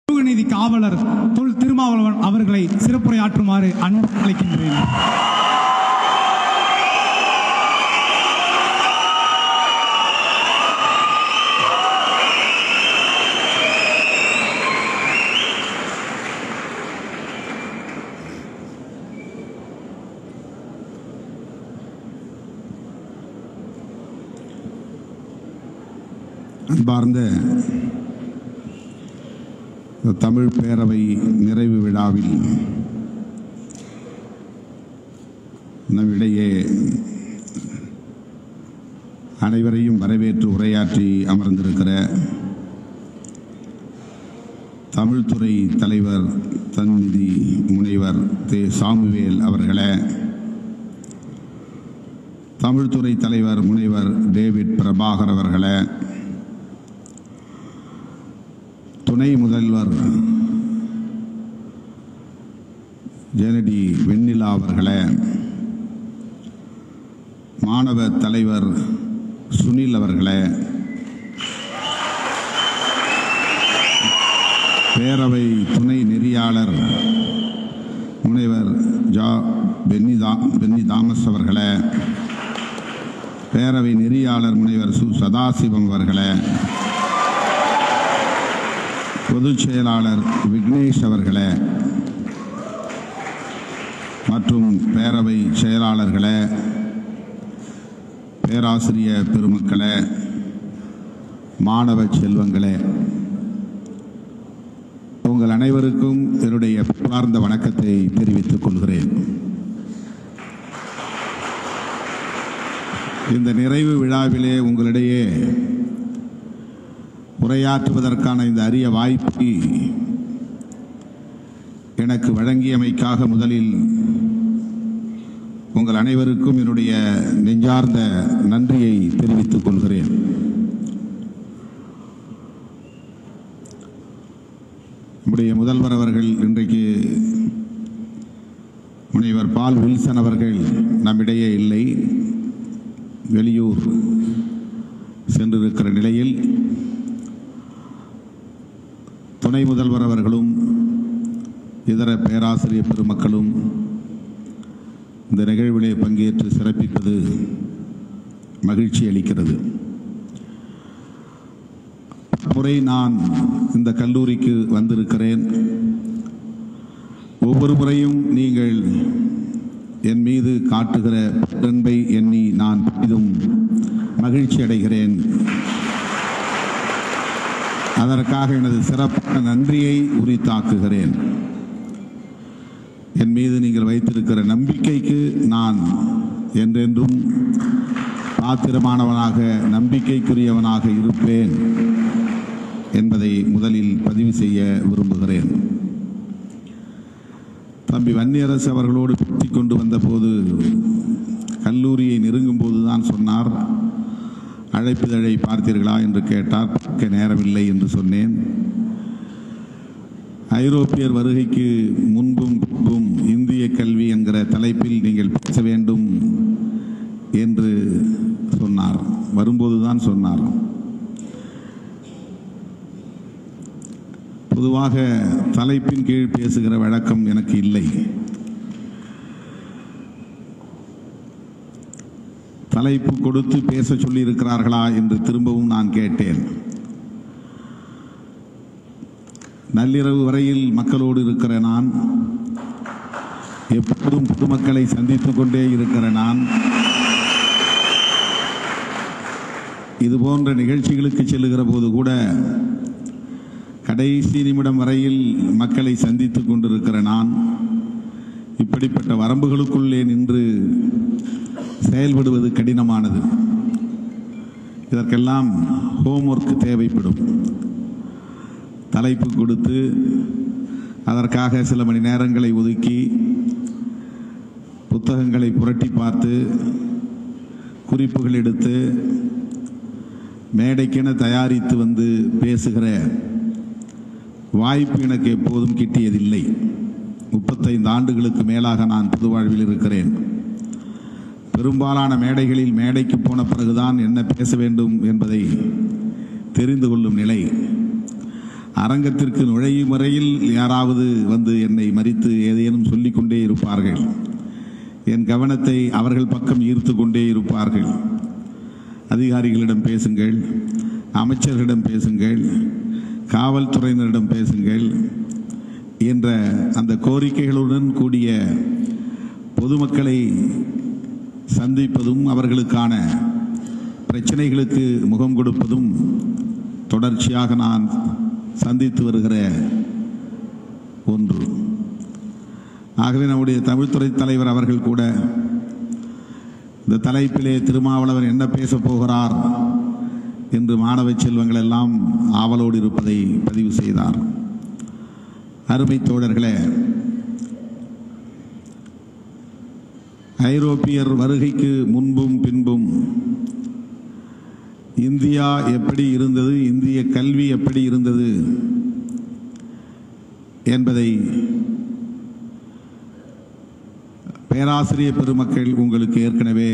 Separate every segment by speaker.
Speaker 1: சமூக நீதி காவலர் தொல் திருமாவளவன் அவர்களை சிறப்புரையாற்றுமாறு அன்புடன் அழைக்கின்றேன்.
Speaker 2: அன்பார்ந்த தமிழ் பேரவை நிறைவு விழாவில் நம்மிடையே அனைவரையும் வரவேற்று உரையாற்றி அமர்ந்திருக்கிற தமிழ்துறை தலைவர் தன்னிதி முனைவர் தே. சாமுவேல் அவர்களே, தமிழ்துறை தலைவர் முனைவர் டேவிட் பிரபாகர் அவர்களே, துணை முதல்வர் ஜெனடி வெண்ணிலா அவர்களே, மாணவ தலைவர் சுனில் அவர்களே, பேரவை துணை நெறியாளர் முனைவர் பென்னி தாமஸ் அவர்களே, பேரவை நெறியாளர் முனைவர் சு. சதாசிவம் அவர்களே, பொதுச் செயலாளர் விக்னேஷ் அவர்களே மற்றும் பேரவை செயலாளர்களே, பேராசிரியர் பெருமக்களே, மாணவ செல்வங்களே, உங்கள் அனைவருக்கும் என்னுடைய பணிவார்ந்த வணக்கத்தை தெரிவித்துக் கொள்கிறேன். இந்த நிறைவு விழாவிலே உங்களிடையே உரையாற்றுவதற்கான இந்த அரிய வாய்ப்பை எனக்கு வழங்கியமைக்காக முதலில் உங்கள் அனைவருக்கும் என்னுடைய நெஞ்சார்ந்த நன்றியை தெரிவித்துக் கொள்கிறேன். நம்முடைய முதல்வர் அவர்கள் இன்றைக்கு முனைவர் பால் வில்சன் அவர்கள் நம்மிடையே இல்லை, வெளியூர் சென்றிருக்கிற நிலையில் துணை முதல்வர் அவர்களும் இதர பேராசிரியர் பெருமக்களும் இந்த நிகழ்விலே பங்கேற்று சிறப்பிப்பது மகிழ்ச்சி அளிக்கிறது. முறை நான் இந்த கல்லூரிக்கு வந்திருக்கிறேன். ஒவ்வொரு முறையும் நீங்கள் என் மீது காட்டுகிற அன்பை எண்ணி நான் பெரிதும் மகிழ்ச்சி அடைகிறேன். அதற்காக எனது சிறப்பான நன்றியை உரித்தாக்குகிறேன். என் மீது நீங்கள் வைத்திருக்கிற நம்பிக்கைக்கு நான் என்றென்றும் பாத்திரமானவனாக, நம்பிக்கைக்குரியவனாக இருப்பேன் என்பதை முதலில் பதிவு செய்ய விரும்புகிறேன். தம்பி வன்னியரசு அவர்களோடு பேசிக் கொண்டு வந்தபோது கல்லூரியை நெருங்கும் போதுதான் சொன்னார், அழைப்பிதழை பார்த்தீர்களா என்று கேட்டார். பார்க்க நேரமில்லை என்று சொன்னேன். ஐரோப்பியர் வருகைக்கு முன்பும் பின்பும் இந்திய கல்வி என்கிற தலைப்பில் நீங்கள் பேச வேண்டும் என்று சொன்னார். வரும்போதுதான் சொன்னார். பொதுவாக தலைப்பின் கீழ் பேசுகிற வழக்கம் எனக்கு இல்லை. தலைப்பு கொடுத்து பேச சொல்லி இருக்கிறார்களா என்று திரும்பவும் நான் கேட்டேன். நள்ளிரவு வரையில் மக்களோடு இருக்கிற நான், எப்போதும் பொதுமக்களை சந்தித்துக் கொண்டே இருக்கிற நான், இது போன்ற நிகழ்ச்சிகளுக்கு செல்லுகிற போது கூட கடைசி நிமிடம் வரையில் மக்களை சந்தித்துக் கொண்டிருக்கிற நான், இப்படிப்பட்ட வரம்புகளுக்குள்ளே நின்று செயல்படுவது கடினமானது. இதற்கெல்லாம் ஹோம்வொர்க் தேவைப்படும். தலைப்பு கொடுத்து அதற்காக சில மணி நேரங்களை ஒதுக்கி புத்தகங்களை புரட்டி பார்த்து குறிப்புகள் எடுத்து மேடைக்கென தயாரித்து வந்து பேசுகிற வாய்ப்பு எனக்கு எப்போதும் கிட்டியதில்லை. 35 ஆண்டுகளுக்கு மேலாக நான் பொது வாழ்வில் இருக்கிறேன். பெரும்பாலான மேடைகளில் மேடைக்கு போன பிறகுதான் என்ன பேச வேண்டும் என்பதை தெரிந்து கொள்ளும் நிலை. அரங்கத்திற்கு நுழையும் வரையில் யாராவது வந்து என்னை மறித்து ஏதேனும் சொல்லிக்கொண்டே இருப்பார்கள். என் கவனத்தை அவர்கள் பக்கம் ஈர்த்து கொண்டே இருப்பார்கள். அதிகாரிகளிடம் பேசுங்கள், அமைச்சர்களிடம் பேசுங்கள், காவல்துறையினரிடம் பேசுங்கள் என்ற அந்த கோரிக்கைகளுடன் கூடிய பொதுமக்களை சந்திப்பதும் அவர்களுக்கான பிரச்சனைகளுக்கு முகம் கொடுப்பதும் தொடர்ச்சியாக நான் சந்தித்து வருகிற ஒன்று. ஆகவே நம்முடைய தமிழ்துறை தலைவர் அவர்கள் கூட இந்த தலைப்பிலே திருமாவளவன் என்ன பேசப் போகிறார் என்று மாணவ செல்வங்கள் எல்லாம் ஆவலோடு இருப்பதை பதிவு செய்தார். அருமை தோழர்களே, ஐரோப்பியர் வருகைக்கு முன்பும் பின்பும் இந்தியா எப்படி இருந்தது, இந்திய கல்வி எப்படி இருந்தது என்பதை பேராசிரியர் பெருமக்கள் உங்களுக்கு ஏற்கனவே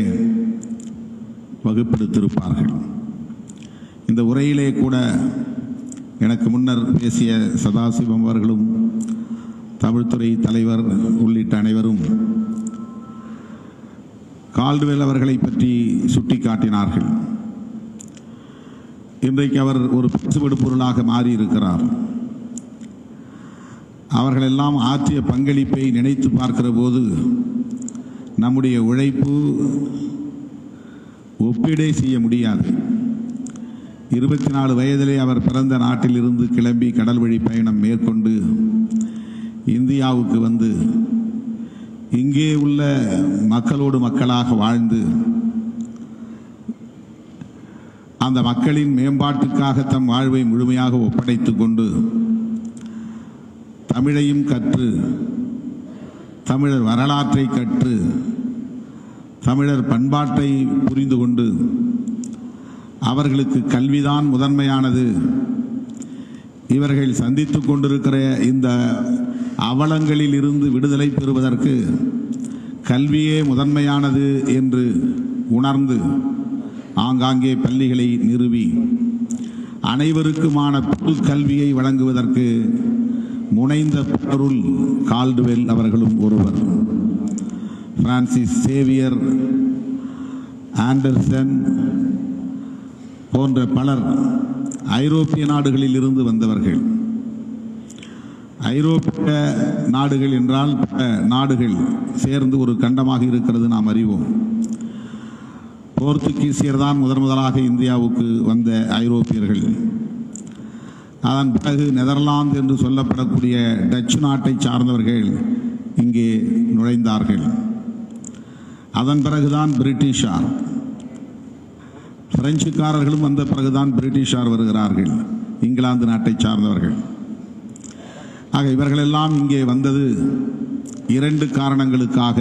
Speaker 2: வகுப்பெடுத்திருப்பார்கள். இந்த உரையிலே கூட எனக்கு முன்னர் பேசிய சதாசிவம் அவர்களும் தமிழ்துறை தலைவர் உள்ளிட்ட அனைவரும் கால்டுவெல் அவர்களை பற்றி சுட்டிக்காட்டினார்கள். இன்றைக்கு அவர் ஒரு பேசுபடு பொருளாக மாறியிருக்கிறார். அவர்களெல்லாம் ஆற்றிய பங்களிப்பை நினைத்து பார்க்கிற போது நம்முடைய உழைப்பு ஒப்பீடே செய்ய முடியாது. 24 வயதிலே அவர் பிறந்த நாட்டிலிருந்து கிளம்பி கடல் வழி பயணம் மேற்கொண்டு இந்தியாவுக்கு வந்து இங்கே உள்ள மக்களோடு மக்களாக வாழ்ந்து அந்த மக்களின் மேம்பாட்டுக்காக தம் வாழ்வை முழுமையாக ஒப்படைத்துக் கொண்டு தமிழையும் கற்று தமிழர் வரலாற்றை கற்று தமிழர் பண்பாட்டை புரிந்து கொண்டு அவர்களுக்கு கல்விதான் முதன்மையானது, இவர்கள் சந்தித்துக் கொண்டிருக்கிற இந்த அவலங்களில் இருந்து விடுதலை பெறுவதற்கு கல்வியே முதன்மையானது என்று உணர்ந்து ஆங்காங்கே பள்ளிகளை நிறுவி அனைவருக்குமான பொது கல்வியை வழங்குவதற்கு முனைந்த பொருள் கால்டுவெல் அவர்களும் ஒருவர். பிரான்சிஸ் சேவியர், ஆண்டர்சன் போன்ற பலர் ஐரோப்பிய நாடுகளில் இருந்து வந்தவர்கள். ஐரோப்பிய நாடுகள் என்றால் பல நாடுகள் சேர்ந்து ஒரு கண்டமாக இருக்கிறது நாம் அறிவோம். போர்த்துகீசியர் தான் முதலாக இந்தியாவுக்கு வந்த ஐரோப்பியர்கள். அதன் பிறகு நெதர்லாந்து என்று சொல்லப்படக்கூடிய டச்சு நாட்டை சார்ந்தவர்கள் இங்கே நுழைந்தார்கள். அதன் பிறகுதான் பிரிட்டிஷார், பிரெஞ்சுக்காரர்களும் வந்த பிறகுதான் பிரிட்டிஷார் வருகிறார்கள், இங்கிலாந்து நாட்டை சார்ந்தவர்கள். ஆக இவர்களெல்லாம் இங்கே வந்தது 2 காரணங்களுக்காக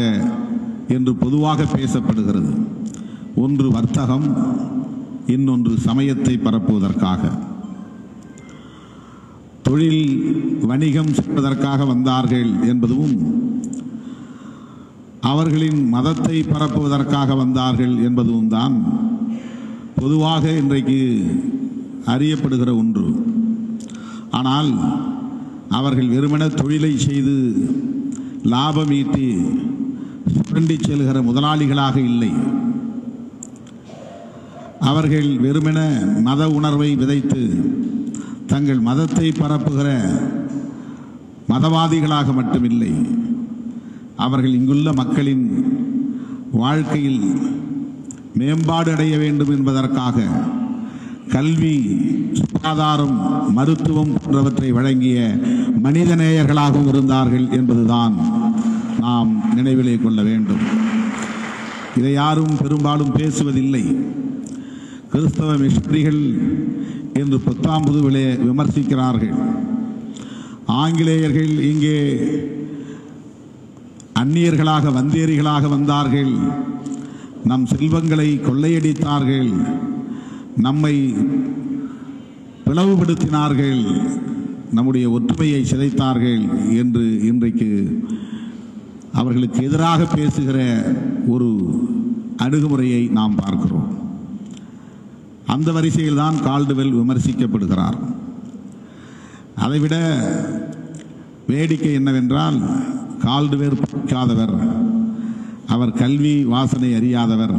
Speaker 2: என்று பொதுவாக பேசப்படுகிறது. ஒன்று வர்த்தகம், இன்னொன்று சமயத்தை பரப்புவதற்காக. தொழில் வணிகம் செய்வதற்காக வந்தார்கள் என்பதும் அவர்களின் மதத்தை பரப்புவதற்காக வந்தார்கள் என்பதும் தான் பொதுவாக இன்றைக்கு அறியப்படுகிற ஒன்று. ஆனால் அவர்கள் வெறுமன தொழிலை செய்து லாபம் ஈட்டி சுரண்டி செல்கிற முதலாளிகளாக இல்லை. அவர்கள் வெறுமன மத உணர்வை விதைத்து தங்கள் மதத்தை பரப்புகிற மதவாதிகளாக மட்டுமில்லை, அவர்கள் இங்குள்ள மக்களின் வாழ்க்கையில் மேம்பாடு அடைய வேண்டும் என்பதற்காக கல்வி, சுகாதாரம், மருத்துவம் போன்றவற்றை வழங்கிய மனிதநேயர்களாகவும் இருந்தார்கள் என்பதுதான் நாம் நினைவிலே கொள்ள வேண்டும். இதை யாரும் பெரும்பாலும் பேசுவதில்லை. கிறிஸ்தவ மிஷனரிகள் என்று 10ஆம் புதுவிலே விமர்சிக்கிறார்கள். ஆங்கிலேயர்கள் இங்கே அந்நியர்களாக வந்தேரிகளாக வந்தார்கள், நம் செல்வங்களை கொள்ளையடித்தார்கள், நம்மை பிளவுபடுத்தினார்கள், நம்முடைய ஒற்றுமையை சிதைத்தார்கள் என்று இன்றைக்கு அவர்களுக்கு எதிராக பேசுகிற ஒரு அணுகுமுறையை நாம் பார்க்கிறோம். அந்த வரிசையில் தான் கால்டுவெல் விமர்சிக்கப்படுகிறார். அதைவிட வேடிக்கை என்னவென்றால், கால்டுவேர் படிக்காதவர், அவர் கல்வி வாசனை அறியாதவர்,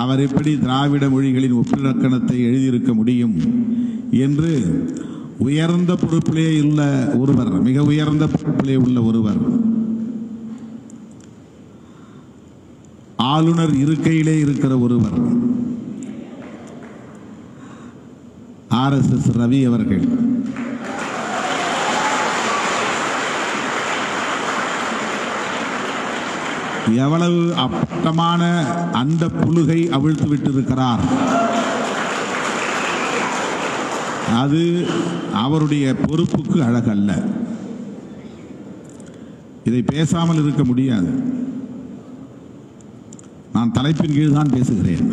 Speaker 2: அவர் எப்படி திராவிட மொழிகளின் ஒப்பிலக்கணத்தை எழுதியிருக்க முடியும் என்று உயர்ந்த பொறுப்பிலே உள்ள ஒருவர், மிக உயர்ந்த பொறுப்பிலே உள்ள ஒருவர், ஆளுநர் இருக்கையிலே இருக்கிற ஒருவர், RSS ரவி அவர்கள் எவ்வளவு அப்பட்டமான அந்த புழுகை அவிழ்த்து விட்டிருக்கிறார். அது அவருடைய பொறுப்புக்கு அழகல்ல. இதை பேசாமல் இருக்க முடியாது. நான் தலைப்பின் கீழ் தான் பேசுகிறேன்.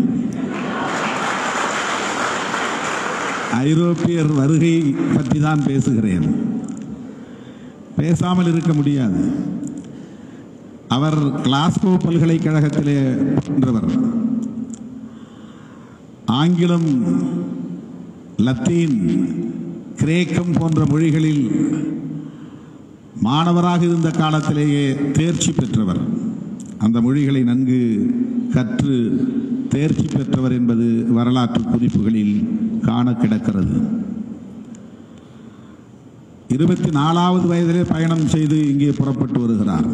Speaker 2: ஐரோப்பியர் வருகை பற்றி தான் பேசுகிறேன். பேசாமல் இருக்க முடியாது. அவர் கிளாஸ்கோ பல்கலைக்கழகத்திலே பயின்றவர். ஆங்கிலம், லத்தீன், கிரேக்கம் போன்ற மொழிகளில் மாணவராக இருந்த காலத்திலேயே தேர்ச்சி பெற்றவர். அந்த மொழிகளை நன்கு கற்று தேர்ச்சி பெற்றவர் என்பது வரலாற்று குறிப்புகளில் காண கிடக்கிறது. 24வது வயதிலே பயணம் செய்து இங்கே புறப்பட்டு வருகிறார்.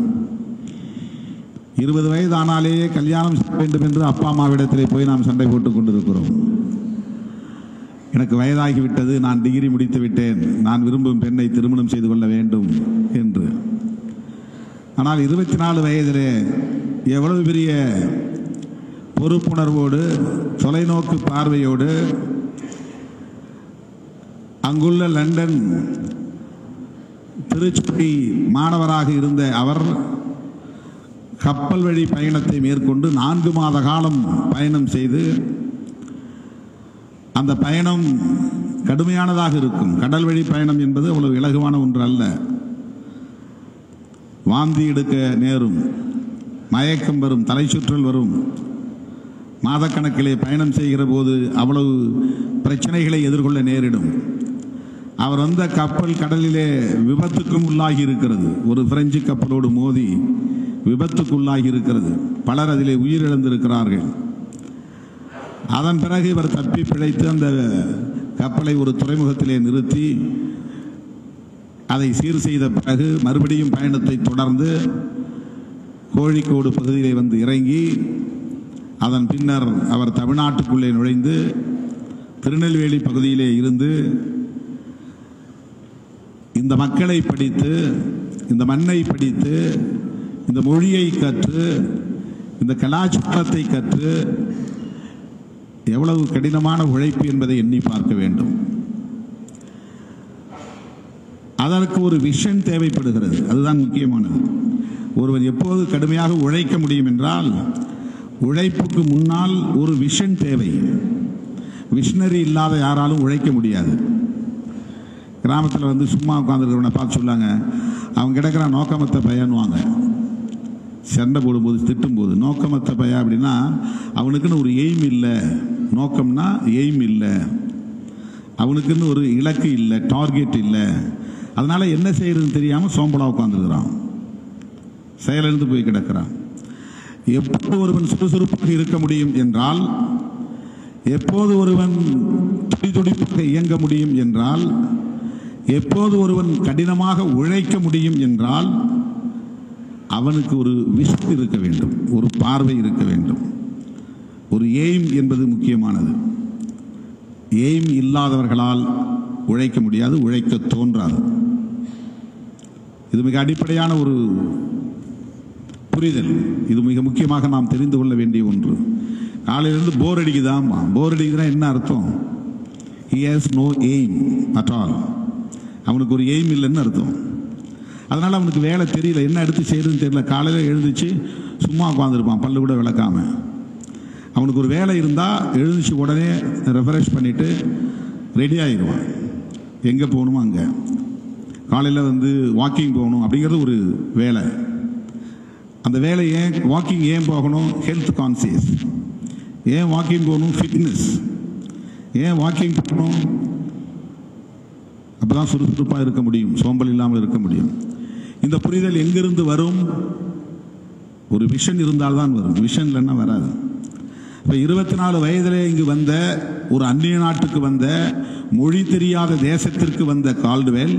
Speaker 2: 20 வயது ஆனாலேயே கல்யாணம் செய்ய வேண்டும் என்று அப்பா அம்மாவிடத்திலே போய் நாம் சண்டை போட்டுக் கொண்டிருக்கிறோம். எனக்கு வயதாகிவிட்டது, நான் டிகிரி முடித்து விட்டேன், நான் விரும்பும் பெண்ணை திருமணம் செய்து கொள்ள வேண்டும் என்று. ஆனால் 24 வயதிலே எவ்வளவு பெரிய பொறுப்புணர்வோடு, தொலைநோக்கு பார்வையோடு அங்குள்ள லண்டன் திருச்சி மாணவராக இருந்த அவர் கப்பல் வழி பயணத்தை மேற்கொண்டு 4 மாத காலம் பயணம் செய்து, அந்த பயணம் கடுமையானதாக இருக்கும். கடல் வழி பயணம் என்பது அவ்வளவு இலகுவான ஒன்று அல்ல. வாந்தி எடுக்க நேரும், மயக்கம் வரும், தலை சுற்றல் வரும். மாதக்கணக்கிலே பயணம் செய்கிற போது அவ்வளவு பிரச்சனைகளை எதிர்கொள்ள நேரிடும். அவர் வந்த கப்பல் கடலிலே விபத்துக்கும் உள்ளாகி இருக்கிறது. ஒரு பிரெஞ்சு கப்பலோடு மோதி விபத்துக்குள்ளாகி இருக்கிறது. பலர் அதிலே உயிரிழந்திருக்கிறார்கள். அதன் பிறகு இவர் தப்பி பிழைத்து அந்த கப்பலை ஒரு துறைமுகத்திலே நிறுத்தி அதை சீர் செய்த பிறகு மறுபடியும் பயணத்தை தொடர்ந்து கோழிக்கோடு பகுதியிலே வந்து இறங்கி, அதன் பின்னர் அவர் தமிழ்நாட்டுக்குள்ளே நுழைந்து திருநெல்வேலி பகுதியிலே இருந்து இந்த மக்களை படித்து, இந்த மண்ணை படித்து, இந்த மொழியை கற்று, இந்த கலாச்சாரத்தை கற்று எவ்வளவு கடினமான உழைப்பு என்பதை எண்ணி பார்க்க வேண்டும். அதற்கு ஒரு விஷன் தேவைப்படுகிறது. அதுதான் முக்கியமானது. ஒருவர் எப்போது கடுமையாக உழைக்க முடியும் என்றால், உழைப்புக்கு முன்னால் ஒரு விஷன் தேவை. விஷனரி இல்லாத யாராலும் உழைக்க முடியாது. கிராமத்தில் வந்து சும்மா உட்காந்துருக்கிறவனை பார்த்து சொல்லாங்க, அவங்க கிடக்கிற நோக்கமத்த பையன்வாங்க. சண்டை போடும்போது, திட்டும்போது, நோக்கமத்த பையன் அப்படின்னா அவனுக்குன்னு ஒரு எய்ம் இல்லை. நோக்கம்னா எய்ம் இல்லை, அவனுக்குன்னு ஒரு இலக்கு இல்லை, டார்கெட் இல்லை. அதனால என்ன செய்யறதுன்னு தெரியாமல் சோம்பலா உட்காந்துருக்கிறான், செயலிழந்து போய் கிடக்கிறான். எப்போது ஒருவன் சுறுசுறுப்பாக இருக்க முடியும் என்றால், எப்போது ஒருவன் துடிதுடிப்பாக இயங்க முடியும் என்றால், எப்போது ஒருவன் கடினமாக உழைக்க முடியும் என்றால், அவனுக்கு ஒரு விஷன் இருக்க வேண்டும், ஒரு பார்வை இருக்க வேண்டும், ஒரு எய்ம் என்பது முக்கியமானது. எய்ம் இல்லாதவர்களால் உழைக்க முடியாது, உழைக்க தோன்றாது. இது மிக அடிப்படையான ஒரு புரிதல். இது மிக முக்கியமாக நாம் தெரிந்து கொள்ள வேண்டிய ஒன்று. காலையிலிருந்து போர் அடிக்குதான். போர் அடிக்குதுன்னா என்ன அர்த்தம்? he has no aim at all. அவனுக்கு ஒரு எய்ம் இல்லைன்னு அர்த்தம். அதனால அவனுக்கு வேலை தெரியல, என்ன எடுத்து செய்யறதுன்னு தெரியல. காலையில் எழுந்துச்சு சும்மா உட்காந்துருப்பான், பல்லு கூட விளக்காம. அவனுக்கு ஒரு வேலை இருந்தால் எழுந்துச்சு உடனே ரெஃப்ரெஷ் பண்ணிட்டு ரெடி ஆகிடுவான். எங்கே போகணுமோ அங்கே. காலையில் வந்து வாக்கிங் போகணும் அப்படிங்கிறது ஒரு வேலை. அந்த வேலை ஏன் வாக்கிங் ஏன் போகணும்? Health conscious. ஏன் வாக்கிங் போகணும்? ஃபிட்னஸ். ஏன் வாக்கிங் போகணும்? அப்பதான் சுறுசுறுப்பாக இருக்க முடியும், சோம்பல் இல்லாமல் இருக்க முடியும். இந்த புரிதல் எங்கிருந்து வரும்? ஒரு விஷன் இருந்தால்தான் வரும். விஷன் இல்லைன்னா வராது. இப்போ 24 வயதிலே இங்கு வந்த ஒரு அந்நிய நாட்டுக்கு வந்த மொழி தெரியாத தேசத்திற்கு வந்த கால்டுவெல்,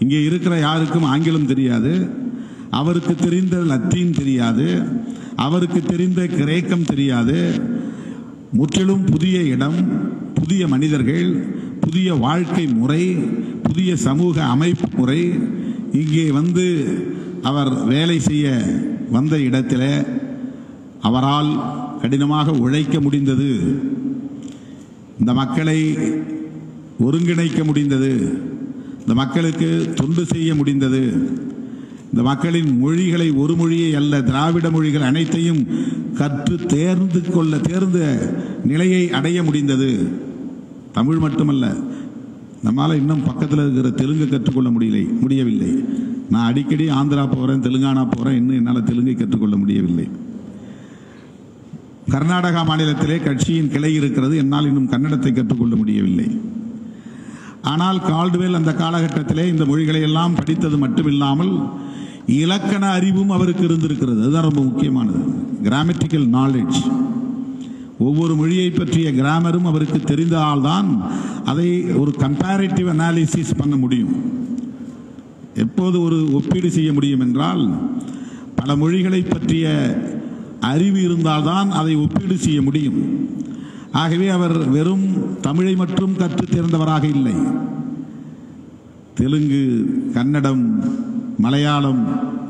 Speaker 2: இங்கே இருக்கிற யாருக்கும் ஆங்கிலம் தெரியாது, அவருக்கு தெரிந்த லத்தீன் தெரியாது, அவருக்கு தெரிந்த கிரேக்கம் தெரியாது. முற்றிலும் புதிய இடம், புதிய மனிதர்கள், புதிய வாழ்க்கை முறை, புதிய சமூக அமைப்பு முறை. இங்கே வந்து அவர் வேலை செய்ய வந்த இடத்தில் அவரால் கடினமாக உழைக்க முடிந்தது, இந்த மக்களை ஒருங்கிணைக்க முடிந்தது, இந்த மக்களுக்கு தொண்டு செய்ய முடிந்தது, இந்த மக்களின் மொழிகளை ஒரு மொழியை அல்ல திராவிட மொழிகள் அனைத்தையும் கற்று தேர்ந்த நிலையை அடைய முடிந்தது. தமிழ் மட்டுமல்ல, நம்மால் இன்னும் பக்கத்தில் இருக்கிற தெலுங்கு கற்றுக்கொள்ள முடியவில்லை. நான் அடிக்கடி ஆந்திரா போகிறேன், தெலுங்கானா போகிறேன், இன்னும் என்னால் தெலுங்கை கற்றுக்கொள்ள முடியவில்லை. கர்நாடகா மாநிலத்திலே கட்சியின் கிளை இருக்கிறது, என்னால் இன்னும் கன்னடத்தை கற்றுக்கொள்ள முடியவில்லை. ஆனால் கால்டுவெல் அந்த காலகட்டத்திலே இந்த மொழிகளை எல்லாம் படித்தது மட்டுமில்லாமல் இலக்கண அறிவும் அவருக்கு இருந்திருக்கிறது. அதுதான் ரொம்ப முக்கியமானது. கிராமட்டிக்கல் நாலேஜ், ஒவ்வொரு மொழியை பற்றிய கிராமரும் அவருக்கு தெரிந்தால்தான் அதை ஒரு கம்பேரிட்டிவ் அனாலிசிஸ் பண்ண முடியும். எப்போது ஒரு ஒப்பீடு செய்ய முடியும் என்றால், பல மொழிகளை பற்றிய அறிவு இருந்தால்தான் அதை ஒப்பீடு செய்ய முடியும். ஆகவே அவர் வெறும் தமிழை மட்டும் கற்று தேர்ந்தவராக இல்லை. தெலுங்கு, கன்னடம், மலையாளம்,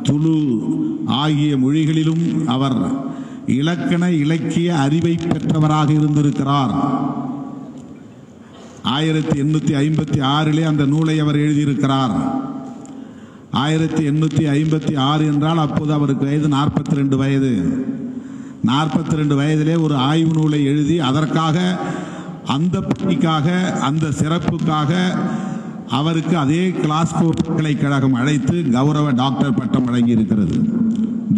Speaker 2: துளு ஆகிய மொழிகளிலும் அவர் இலக்கண இலக்கிய அறிவை பெற்றவராக இருந்திருக்கிறார். 1856 அந்த நூலை அவர் எழுதியிருக்கிறார். 1856 என்றால் அப்போது அவருக்கு வயது 42 வயது. 42 வயதிலே ஒரு ஆய்வு நூலை எழுதி அதற்காக, அந்த பணிக்காக, அந்த சிறப்புக்காக அவருக்கு அதே கிளாஸ்கோ பல்கலைக்கழகம் அழைத்து கௌரவ டாக்டர் பட்டம் வழங்கி இருக்கிறது.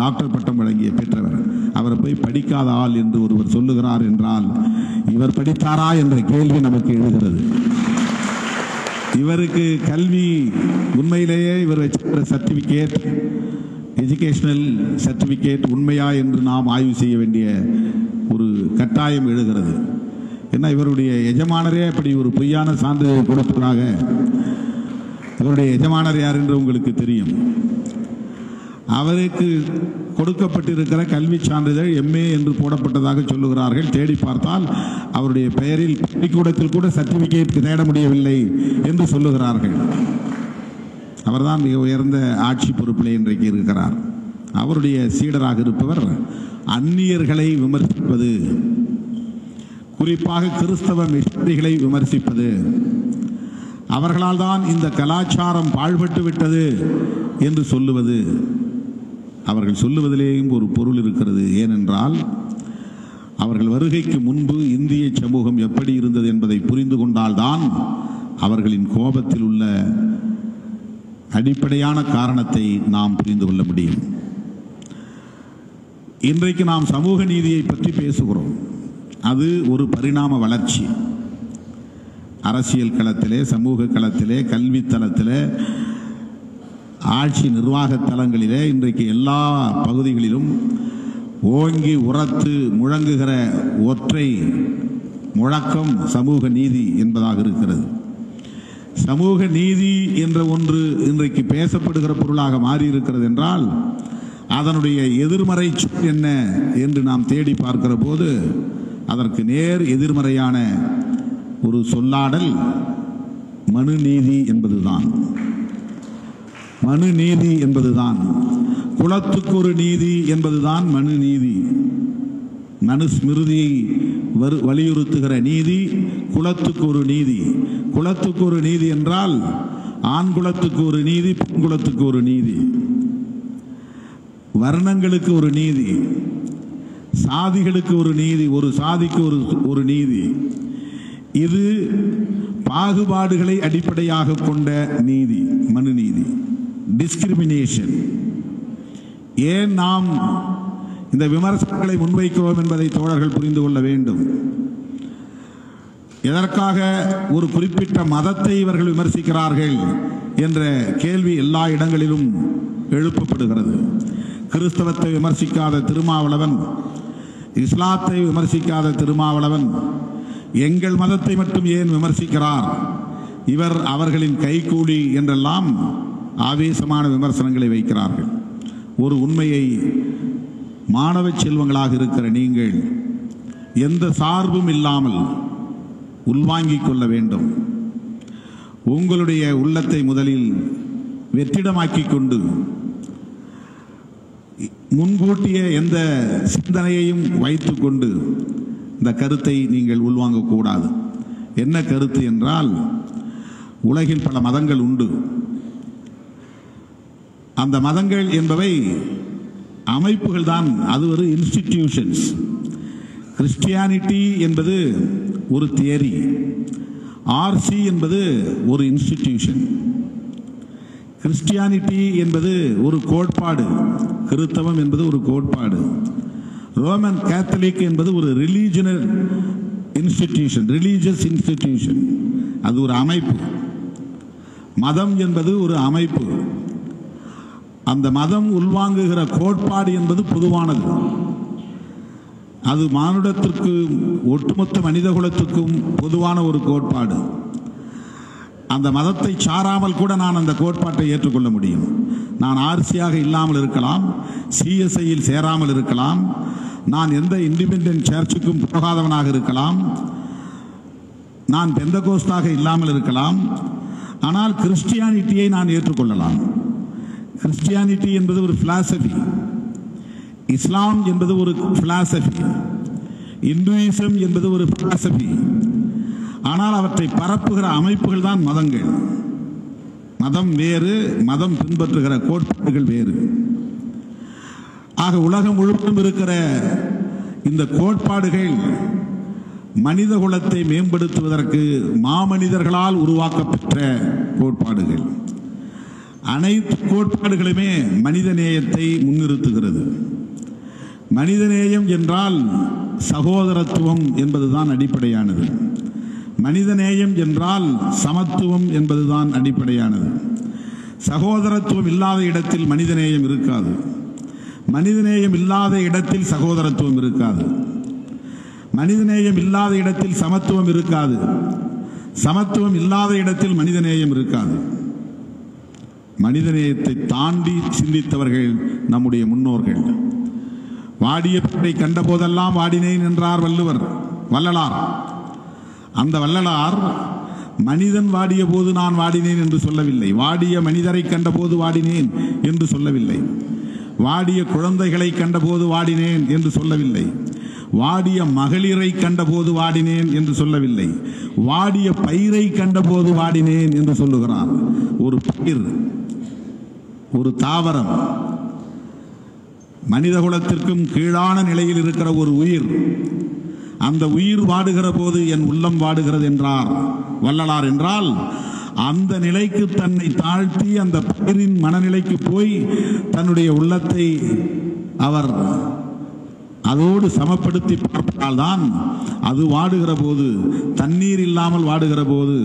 Speaker 2: டாக்டர் பட்டம் வழங்கிய பெற்றவர். அவரை போய் படிக்காத ஆள் என்று ஒருவர் சொல்லுகிறார் என்றால் இவர் படித்தாரா என்ற கேள்வி நமக்கு எழுகிறது. இவருக்கு கல்வி உண்மையிலேயே இவர் வச்சிருக்கிற சர்டிபிகேட், எஜுகேஷனல் சர்டிபிகேட் உண்மையா என்று நாம் ஆய்வு செய்ய வேண்டிய ஒரு கட்டாயம் எழுகிறது. ஏன்னா இவருடைய எஜமானரே அப்படி ஒரு பொய்யான சான்றிதழ் கொடுப்பதாக. இவருடைய எஜமானர் யார் என்று உங்களுக்கு தெரியும். அவருக்கு கொடுக்கப்பட்டிருக்கிற கல்வி சான்றிதழ் MA என்று போடப்பட்டதாக சொல்லுகிறார்கள். தேடி பார்த்தால் அவருடைய பெயரில் பள்ளிக்கூடத்தில் கூட சர்டிபிகேட் தேட முடியவில்லை என்று சொல்லுகிறார்கள். அவர்தான் மிக உயர்ந்த ஆட்சி பொறுப்பிலே இன்றைக்கு இருக்கிறார். அவருடைய சீடராக இருப்பவர் அந்நியர்களை விமர்சிப்பது, குறிப்பாக கிறிஸ்தவ மிஷனரிகளை விமர்சிப்பது, அவர்களால் தான் இந்த கலாச்சாரம் பாழ்பட்டு விட்டது என்று சொல்லுவது. அவர்கள் சொல்லுவதிலேயும் ஒரு பொருள் இருக்கிறது. ஏனென்றால் அவர்கள் வருகைக்கு முன்பு இந்திய சமூகம் எப்படி இருந்தது என்பதை புரிந்து கொண்டால்தான் அவர்களின் கோபத்தில் உள்ள அடிப்படையான காரணத்தை நாம் புரிந்து கொள்ள முடியும். இன்றைக்கு நாம் சமூக நீதியை பற்றி பேசுகிறோம். அது ஒரு பரிணாம வளர்ச்சி. அரசியல் களத்திலே, சமூக களத்திலே, கல்வி தளத்திலே, ஆட்சி நிர்வாக தளங்களிலே இன்றைக்கு எல்லா பகுதிகளிலும் ஓங்கி உரத்து முழங்குகிற ஒற்றை முழக்கம் சமூக நீதி என்பதாக இருக்கிறது. சமூக நீதி என்ற ஒன்று இன்றைக்கு பேசப்படுகிற பொருளாக மாறியிருக்கிறது என்றால் அதனுடைய எதிர்மறை சொல் என்ன என்று நாம் தேடி பார்க்கிற போது அதற்கு நேர் எதிர்மறையான ஒரு சொல்லாடல் மனு நீதி என்பதுதான். மனு நீதி என்பதுதான், குலத்துக்கு ஒரு நீதி என்பதுதான் மனு நீதி. மனுஸ்மிருதியை வலியுறுத்துகிற நீதி குலத்துக்கு ஒரு நீதி. குலத்துக்கு ஒரு நீதி என்றால் ஆண் குலத்துக்கு ஒரு நீதி, பெண் குலத்துக்கு ஒரு நீதி, வர்ணங்களுக்கு ஒரு நீதி, சாதிகளுக்கு ஒரு நீதி, ஒரு சாதிக்கு ஒரு நீதி. இது பாகுபாடுகளை அடிப்படையாக கொண்ட நீதி, மனு நீதி. டிஸ்கிரிமினேஷன். ஏன் நாம் இந்த விமர்சனங்களை முன்வைக்கிறோம் என்பதை தோழர்கள் புரிந்து கொள்ள வேண்டும். எதற்காக ஒரு குறிப்பிட்ட மதத்தை இவர்கள் விமர்சிக்கிறார்கள் என்ற கேள்வி எல்லா இடங்களிலும் எழுப்பப்படுகிறது. கிறிஸ்தவத்தை விமர்சிக்காத திருமாவளவன், இஸ்லாத்தை விமர்சிக்காத திருமாவளவன் எங்கள் மதத்தை மட்டும் ஏன் விமர்சிக்கிறார், இவர் அவர்களின் கைகூலி என்றெல்லாம் ஆவேசமான விமர்சனங்களை வைக்கிறார்கள். ஒரு உண்மையை மாணவ செல்வங்களாக இருக்கிற நீங்கள் எந்த சார்பும் இல்லாமல் உள்வாங்கிக் கொள்ள வேண்டும். உங்களுடைய உள்ளத்தை முதலில் வெற்றிடமாக்கிக் கொண்டு முன்கூட்டிய எந்த சிந்தனையையும் வைத்துக் கொண்டு இந்த கருத்தை நீங்கள் உள்வாங்கக்கூடாது. என்ன கருத்து என்றால், உலகில் பல மதங்கள் உண்டு. அந்த மதங்கள் என்பவை அமைப்புகள் தான், அது ஒரு இன்ஸ்டிடியூஷன்ஸ். கிறிஸ்டியானிட்டி என்பது ஒரு தியரி, ஆர்சி என்பது ஒரு இன்ஸ்டிடியூஷன். கிறிஸ்டியானிட்டி என்பது ஒரு கோட்பாடு, கிறிஸ்தவம் என்பது ஒரு கோட்பாடு. ரோமன் கேத்தலிக் என்பது ஒரு ரிலீஜியஸ் இன்ஸ்டிடியூஷன், அது ஒரு அமைப்பு. மதம் என்பது ஒரு அமைப்பு. அந்த மதம் உள்வாங்குகிற கோட்பாடு என்பது பொதுவானது. அது மானுடத்திற்கு, ஒட்டுமொத்த மனித குலத்துக்கும் பொதுவான ஒரு கோட்பாடு. அந்த மதத்தை சாராமல் கூட நான் அந்த கோட்பாட்டை ஏற்றுக்கொள்ள முடியும். நான் ஆர்சியாக இல்லாமல் இருக்கலாம், சிஎஸ்ஐயில் சேராமல் இருக்கலாம், நான் எந்த இண்டிபெண்டன்ட் சர்ச்சுக்கும் போகாதவனாக இருக்கலாம், நான் பெந்தகோஸ்தாக இல்லாமல் இருக்கலாம். ஆனால் கிறிஸ்டியானிட்டியை நான் ஏற்றுக்கொள்ளலாம். கிறிஸ்டியானிட்டி என்பது ஒரு பிலாசபி, இஸ்லாம் என்பது ஒரு பிலாசபி, இந்துயிசம் என்பது ஒரு பிலாசபி. ஆனால் அவற்றை பரப்புகிற அமைப்புகள் தான் மதங்கள். மதம் வேறு, மதம் பின்பற்றுகிற கோட்பாடுகள் வேறு. ஆக உலகம் முழுவதும் இருக்கிற இந்த கோட்பாடுகள் மனித குலத்தை மேம்படுத்துவதற்கு மாமனிதர்களால் உருவாக்கப்பெற்ற கோட்பாடுகள். அனைத்து கோட்பாடுகளுமே மனித நேயத்தை முன்னிறுத்துகிறது. மனிதநேயம் என்றால் சகோதரத்துவம் என்பதுதான் அடிப்படையானது. மனிதநேயம் என்றால் சமத்துவம் என்பதுதான் அடிப்படையானது. சகோதரத்துவம் இல்லாத இடத்தில் மனிதநேயம் இருக்காது. மனிதநேயம் இல்லாத இடத்தில் சகோதரத்துவம் இருக்காது. மனிதநேயம் இல்லாத இடத்தில் சமத்துவம் இருக்காது. சமத்துவம் இல்லாத இடத்தில் மனிதநேயம் இருக்காது. மனிதநேயத்தை தாண்டி சிந்தித்தவர்கள் நம்முடைய முன்னோர்கள். வாடிய பட்டை கண்ட போதெல்லாம் வாடினேன் என்றார் வள்ளலார். அந்த வள்ளலார் மனிதன் வாடிய போது நான் வாடினேன் என்று சொல்லவில்லை. வாடிய மனிதரை கண்டபோது வாடினேன் என்று சொல்லவில்லை. வாடிய குழந்தைகளை கண்டபோது வாடினேன் என்று சொல்லவில்லை. வாடிய மகளிரை கண்டபோது வாடினேன் என்று சொல்லவில்லை. வாடிய பயிரை கண்டபோது வாடினேன் என்று சொல்லுகிறார். ஒரு பயிர், ஒரு தாவரம், மனித குலத்திற்கும் கீழான நிலையில் இருக்கிற ஒரு உயிர், அந்த உயிர் வாடுகிற போது என் உள்ளம் வாடுகிறது என்றார் வள்ளலார். என்றால் அந்த நிலைக்கு தன்னை தாழ்த்தி அந்த பயிரின் மனநிலைக்கு போய் தன்னுடைய உள்ளத்தை அவர் அதோடு சமப்படுத்தி பார்த்தால்தான் அது வாடுகிற போது, தண்ணீர் இல்லாமல் வாடுகிற போது,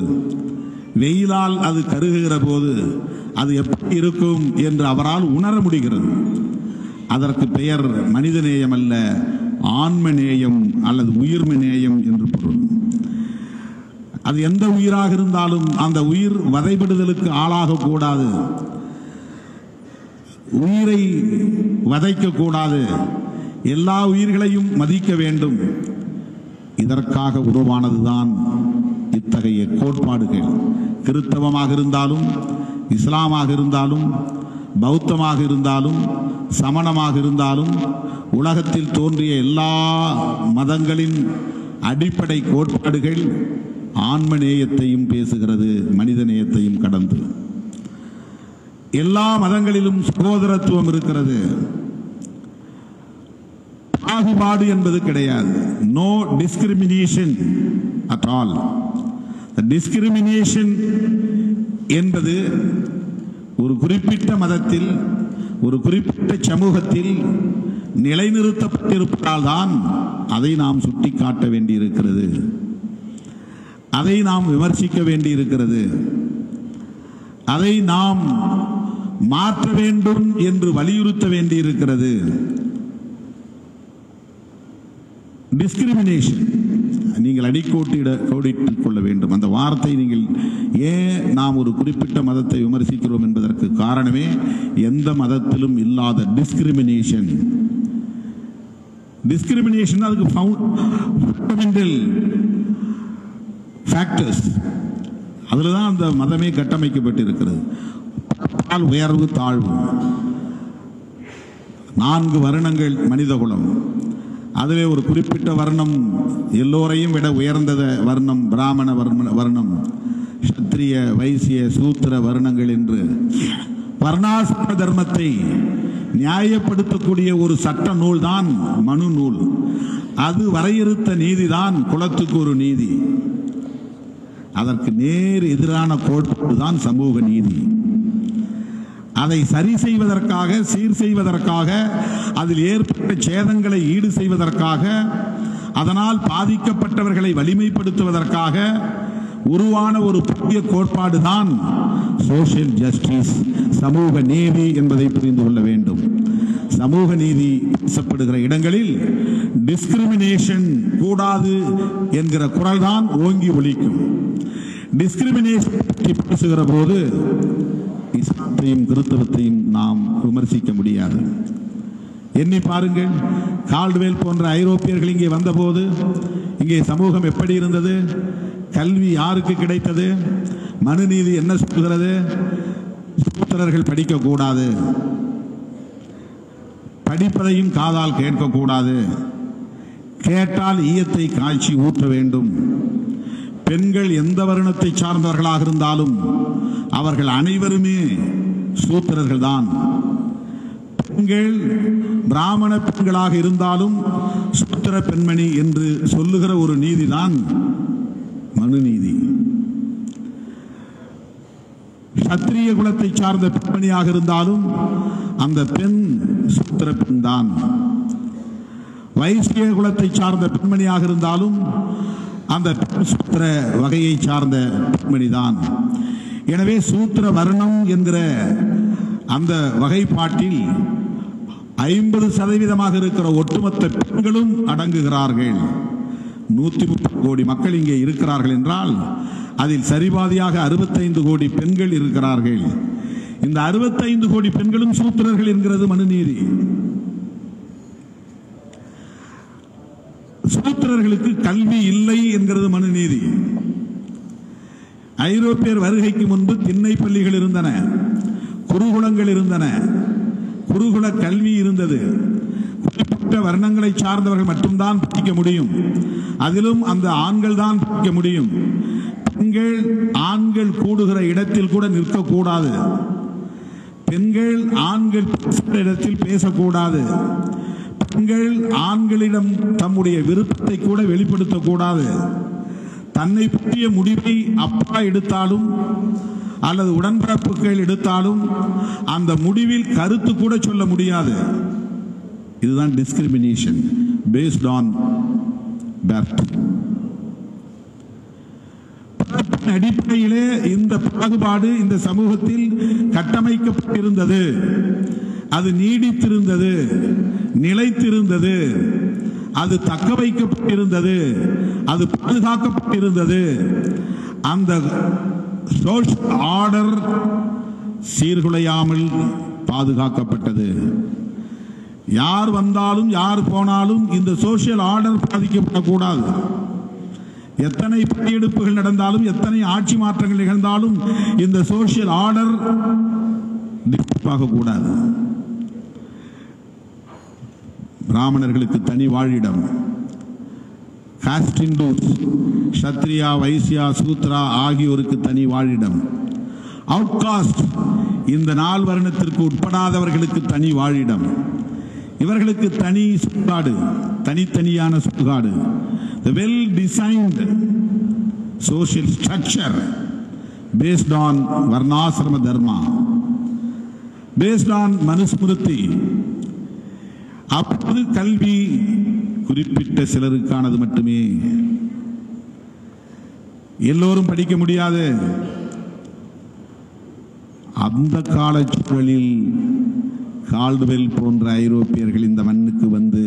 Speaker 2: வெயிலால் அது கருகுகிற போது அது எப்படி இருக்கும் என்று அவரால் உணர முடிகிறது. அதற்கு பெயர் மனிதநேயம் அல்ல, ஆன்மநேயம் அல்லது உயிர்மநேயம் என்று பொருள். அது எந்த உயிராக இருந்தாலும் அந்த உயிர் வதைபடுதலுக்கு ஆளாகக்கூடாது, உயிரை வதைக்கக்கூடாது, எல்லா உயிர்களையும் மதிக்க வேண்டும். இதற்காக உருவானதுதான் இத்தகைய கோட்பாடுகள். கிறிஸ்தவமாக இருந்தாலும், இஸ்லாமாக இருந்தாலும், பௌத்தமாக இருந்தாலும், சமணமாக இருந்தாலும், உலகத்தில் தோன்றிய எல்லா மதங்களின் அடிப்படை கோட்பாடுகள் ஆன்மநேயத்தையும் பேசுகிறது, மனித நேயத்தையும் கடந்து. எல்லா மதங்களிலும் சகோதரத்துவம் இருக்கிறது, பாகுபாடு என்பது கிடையாது. No discrimination at all. Discrimination என்பது ஒரு குறிப்பிட்ட மதத்தில், ஒரு குறிப்பிட்ட சமூகத்தில் நிலைநிறுத்தப்பட்டிருப்பதால் தான் அதை நாம் சுட்டிக்காட்ட வேண்டியிருக்கிறது. அதை நாம் விமர்சிக்க வேண்டியிருக்கிறது. அதை நாம் மாற்ற வேண்டும் என்று வலியுறுத்த வேண்டியிருக்கிறது. டிஸ்கிரிமினேஷன் நீங்கள் கோடிட்டுக் கொள்ள வேண்டும். அந்த வார்த்தை நீங்கள் ஏன் நாம் ஒரு குறிப்பிட்ட மதத்தை விமர்சிக்கிறோம் என்பதற்கு காரணமே எந்த மதத்திலும் இல்லாத டிஸ்கிரிமினேஷன். டிஸ்கிரிமினேஷன் அதுக்கு ஃபண்டமெண்டல் ஃபேக்டர்ஸ், அதில் தான் அந்த மதமே கட்டமைக்கப்பட்டிருக்கிறது. உயர்வு தாழ்வு, 4 வர்ணங்கள் மனிதகுலம், அதிலே ஒரு குறிப்பிட்ட வர்ணம் எல்லோரையும் விட உயர்ந்த வர்ணம் பிராமண வர்ணம், சத்திரிய வைசிய சூத்திர வர்ணங்கள் என்று வர்ணாசிரம தர்மத்தை நியாயப்படுத்தக்கூடிய ஒரு சட்ட நூல் தான் மனு நூல். அது வரையறுத்த நீதிதான் குலத்துக்கு ஒரு நீதி. அதற்கு நேர் எதிரான கோட்பாடு தான் சமூக நீதி. அதை சரி செய்வதற்காக, சீர் செய்வதற்காக, அதில் ஏற்பட்ட சேதங்களை ஈடு செய்வதற்காக, அதனால் பாதிக்கப்பட்டவர்களை வலிமைப்படுத்துவதற்காக உருவான ஒரு புதிய கோட்பாடு தான் சோஷியல் ஜஸ்டிஸ், சமூக நீதி என்பதை புரிந்து கொள்ள வேண்டும். சமூக நீதி பேசப்படுகிற இடங்களில் டிஸ்கிரிமினேஷன் கூடாது என்கிற குரல் தான் ஓங்கி ஒலிக்கும். டிஸ்கிரிமினேஷன் பற்றி பேசுகிற போது இஸ்லாத்தையும் கிறிஸ்தவத்தையும் நாம் விமர்சிக்க முடியாது. எண்ணி பாருங்கள், கால்டுவேல் போன்ற ஐரோப்பியர்கள் இங்கே வந்தபோது இங்கே சமூகம் எப்படி இருந்தது? கல்வி யாருக்கு கிடைத்தது? மனுநீதி என்ன சொல்கிறது? சூத்திரர்கள் படிக்கக்கூடாது, படிப்பதையும் காதால் கேட்கக்கூடாது, கேட்டால் ஈயத்தை காய்ச்சி ஊற்ற வேண்டும், பெண்கள் எந்த வருணத்தை சார்ந்தவர்களாக இருந்தாலும் அவர்கள் அனைவருமே சூத்திரர்கள் தான், பெண்கள் பிராமண பெண்களாக இருந்தாலும் சூத்திர பெண்மணி என்று சொல்லுகிற ஒரு நீதிதான் மனுநீதி. சத்திரிய குலத்தை சார்ந்த பெண்மணியாக இருந்தாலும் அந்த பெண் சூத்திர பெண் தான். வைசிய குலத்தை சார்ந்த பெண்மணியாக இருந்தாலும் அந்த சூத்திர வகையை சார்ந்த பெண்மணிதான். எனவே சூத்திர வர்ணம் என்கிற அந்த வகைப்பாட்டில் 50% இருக்கிற ஒட்டுமொத்த பெண்களும் அடங்குகிறார்கள். 130 கோடி மக்கள் இங்கே இருக்கிறார்கள் என்றால் அதில் சரிபாதியாக 65 கோடி பெண்கள் இருக்கிறார்கள். இந்த 65 கோடி பெண்களும் சூத்திரர்கள் என்கிறது மனுநீதி. சூத்திரர்களுக்கு கல்வி இல்லை என்கிறது மனுநீதி. ஐரோப்பியர் வருகைக்கு முன்பு திண்ணை பள்ளிகள் இருந்தன, குருகுலங்கள் இருந்தன, குருகுல கல்வி இருந்தது. குறிப்பிட்ட வர்ணங்களை சார்ந்தவர்கள் மட்டும்தான் படிக்க முடியும், அதிலும் அந்த ஆண்கள் தான் படிக்க முடியும். பெண்கள் ஆண்கள் கூடுகிற இடத்தில் கூட நிற்கக்கூடாது, பெண்கள் ஆண்கள் பேசுகிற இடத்தில் பேசக்கூடாது, பெண்கள் ஆண்களிடம் தம்முடைய விருப்பத்தை கூட வெளிப்படுத்தக்கூடாது. தன்னை பற்றிய முடிவை அப்பா எடுத்தாலும் அல்லது உடன்பிறப்புகள் எடுத்தாலும் அந்த முடிவில் கருத்து கூட சொல்ல முடியாது. இதுதான் டிஸ்கிரிமினேஷன் பேஸ்ட் ஆன் பர்த். அடிப்படையிலே இந்த பாகுபாடு இந்த சமூகத்தில் கட்டமைக்கப்பட்டிருந்தது, அது நீடித்திருந்தது, நிலைத்திருந்தது, அது தக்க வைக்கப்பட்டிருந்தது, அது பாதுகாக்கப்பட்டிருந்தது. அந்த சோஷியல் ஆர்டர் சீர்குலையாமல் பாதுகாக்கப்பட்டது. யார் வந்தாலும் யார் போனாலும் இந்த சோஷியல் ஆர்டர் பாதிக்கப்படக்கூடாது. எத்தனை படையெடுப்புகள் நடந்தாலும், எத்தனை ஆட்சி மாற்றங்கள் நிகழ்ந்தாலும் இந்த சோஷியல் ஆர்டர் கூடாது. பிராமணர்களுக்கு தனி வாழிடம், சத்ரியா வைசியா சூத்ரா ஆகியோருக்கு தனி வாழிடம், அவுட்காஸ்ட் இந்த 4 வருணத்திற்கு உட்படாதவர்களுக்கு தனி வாழிடம், இவர்களுக்கு தனி சுடுகாடு, தனித்தனியான சுடுகாடு. The well designed social structure based on varnasrama dharma, based on manusmruti. அப்போது கல்வி குறிப்பிட்ட சிலருக்கானது மட்டுமே. எல்லோரும் படிக்க முடியாது. அந்த கால சூழலில் கால்டுவெல் போன்ற ஐரோப்பியர்கள் இந்த மண்ணுக்கு வந்து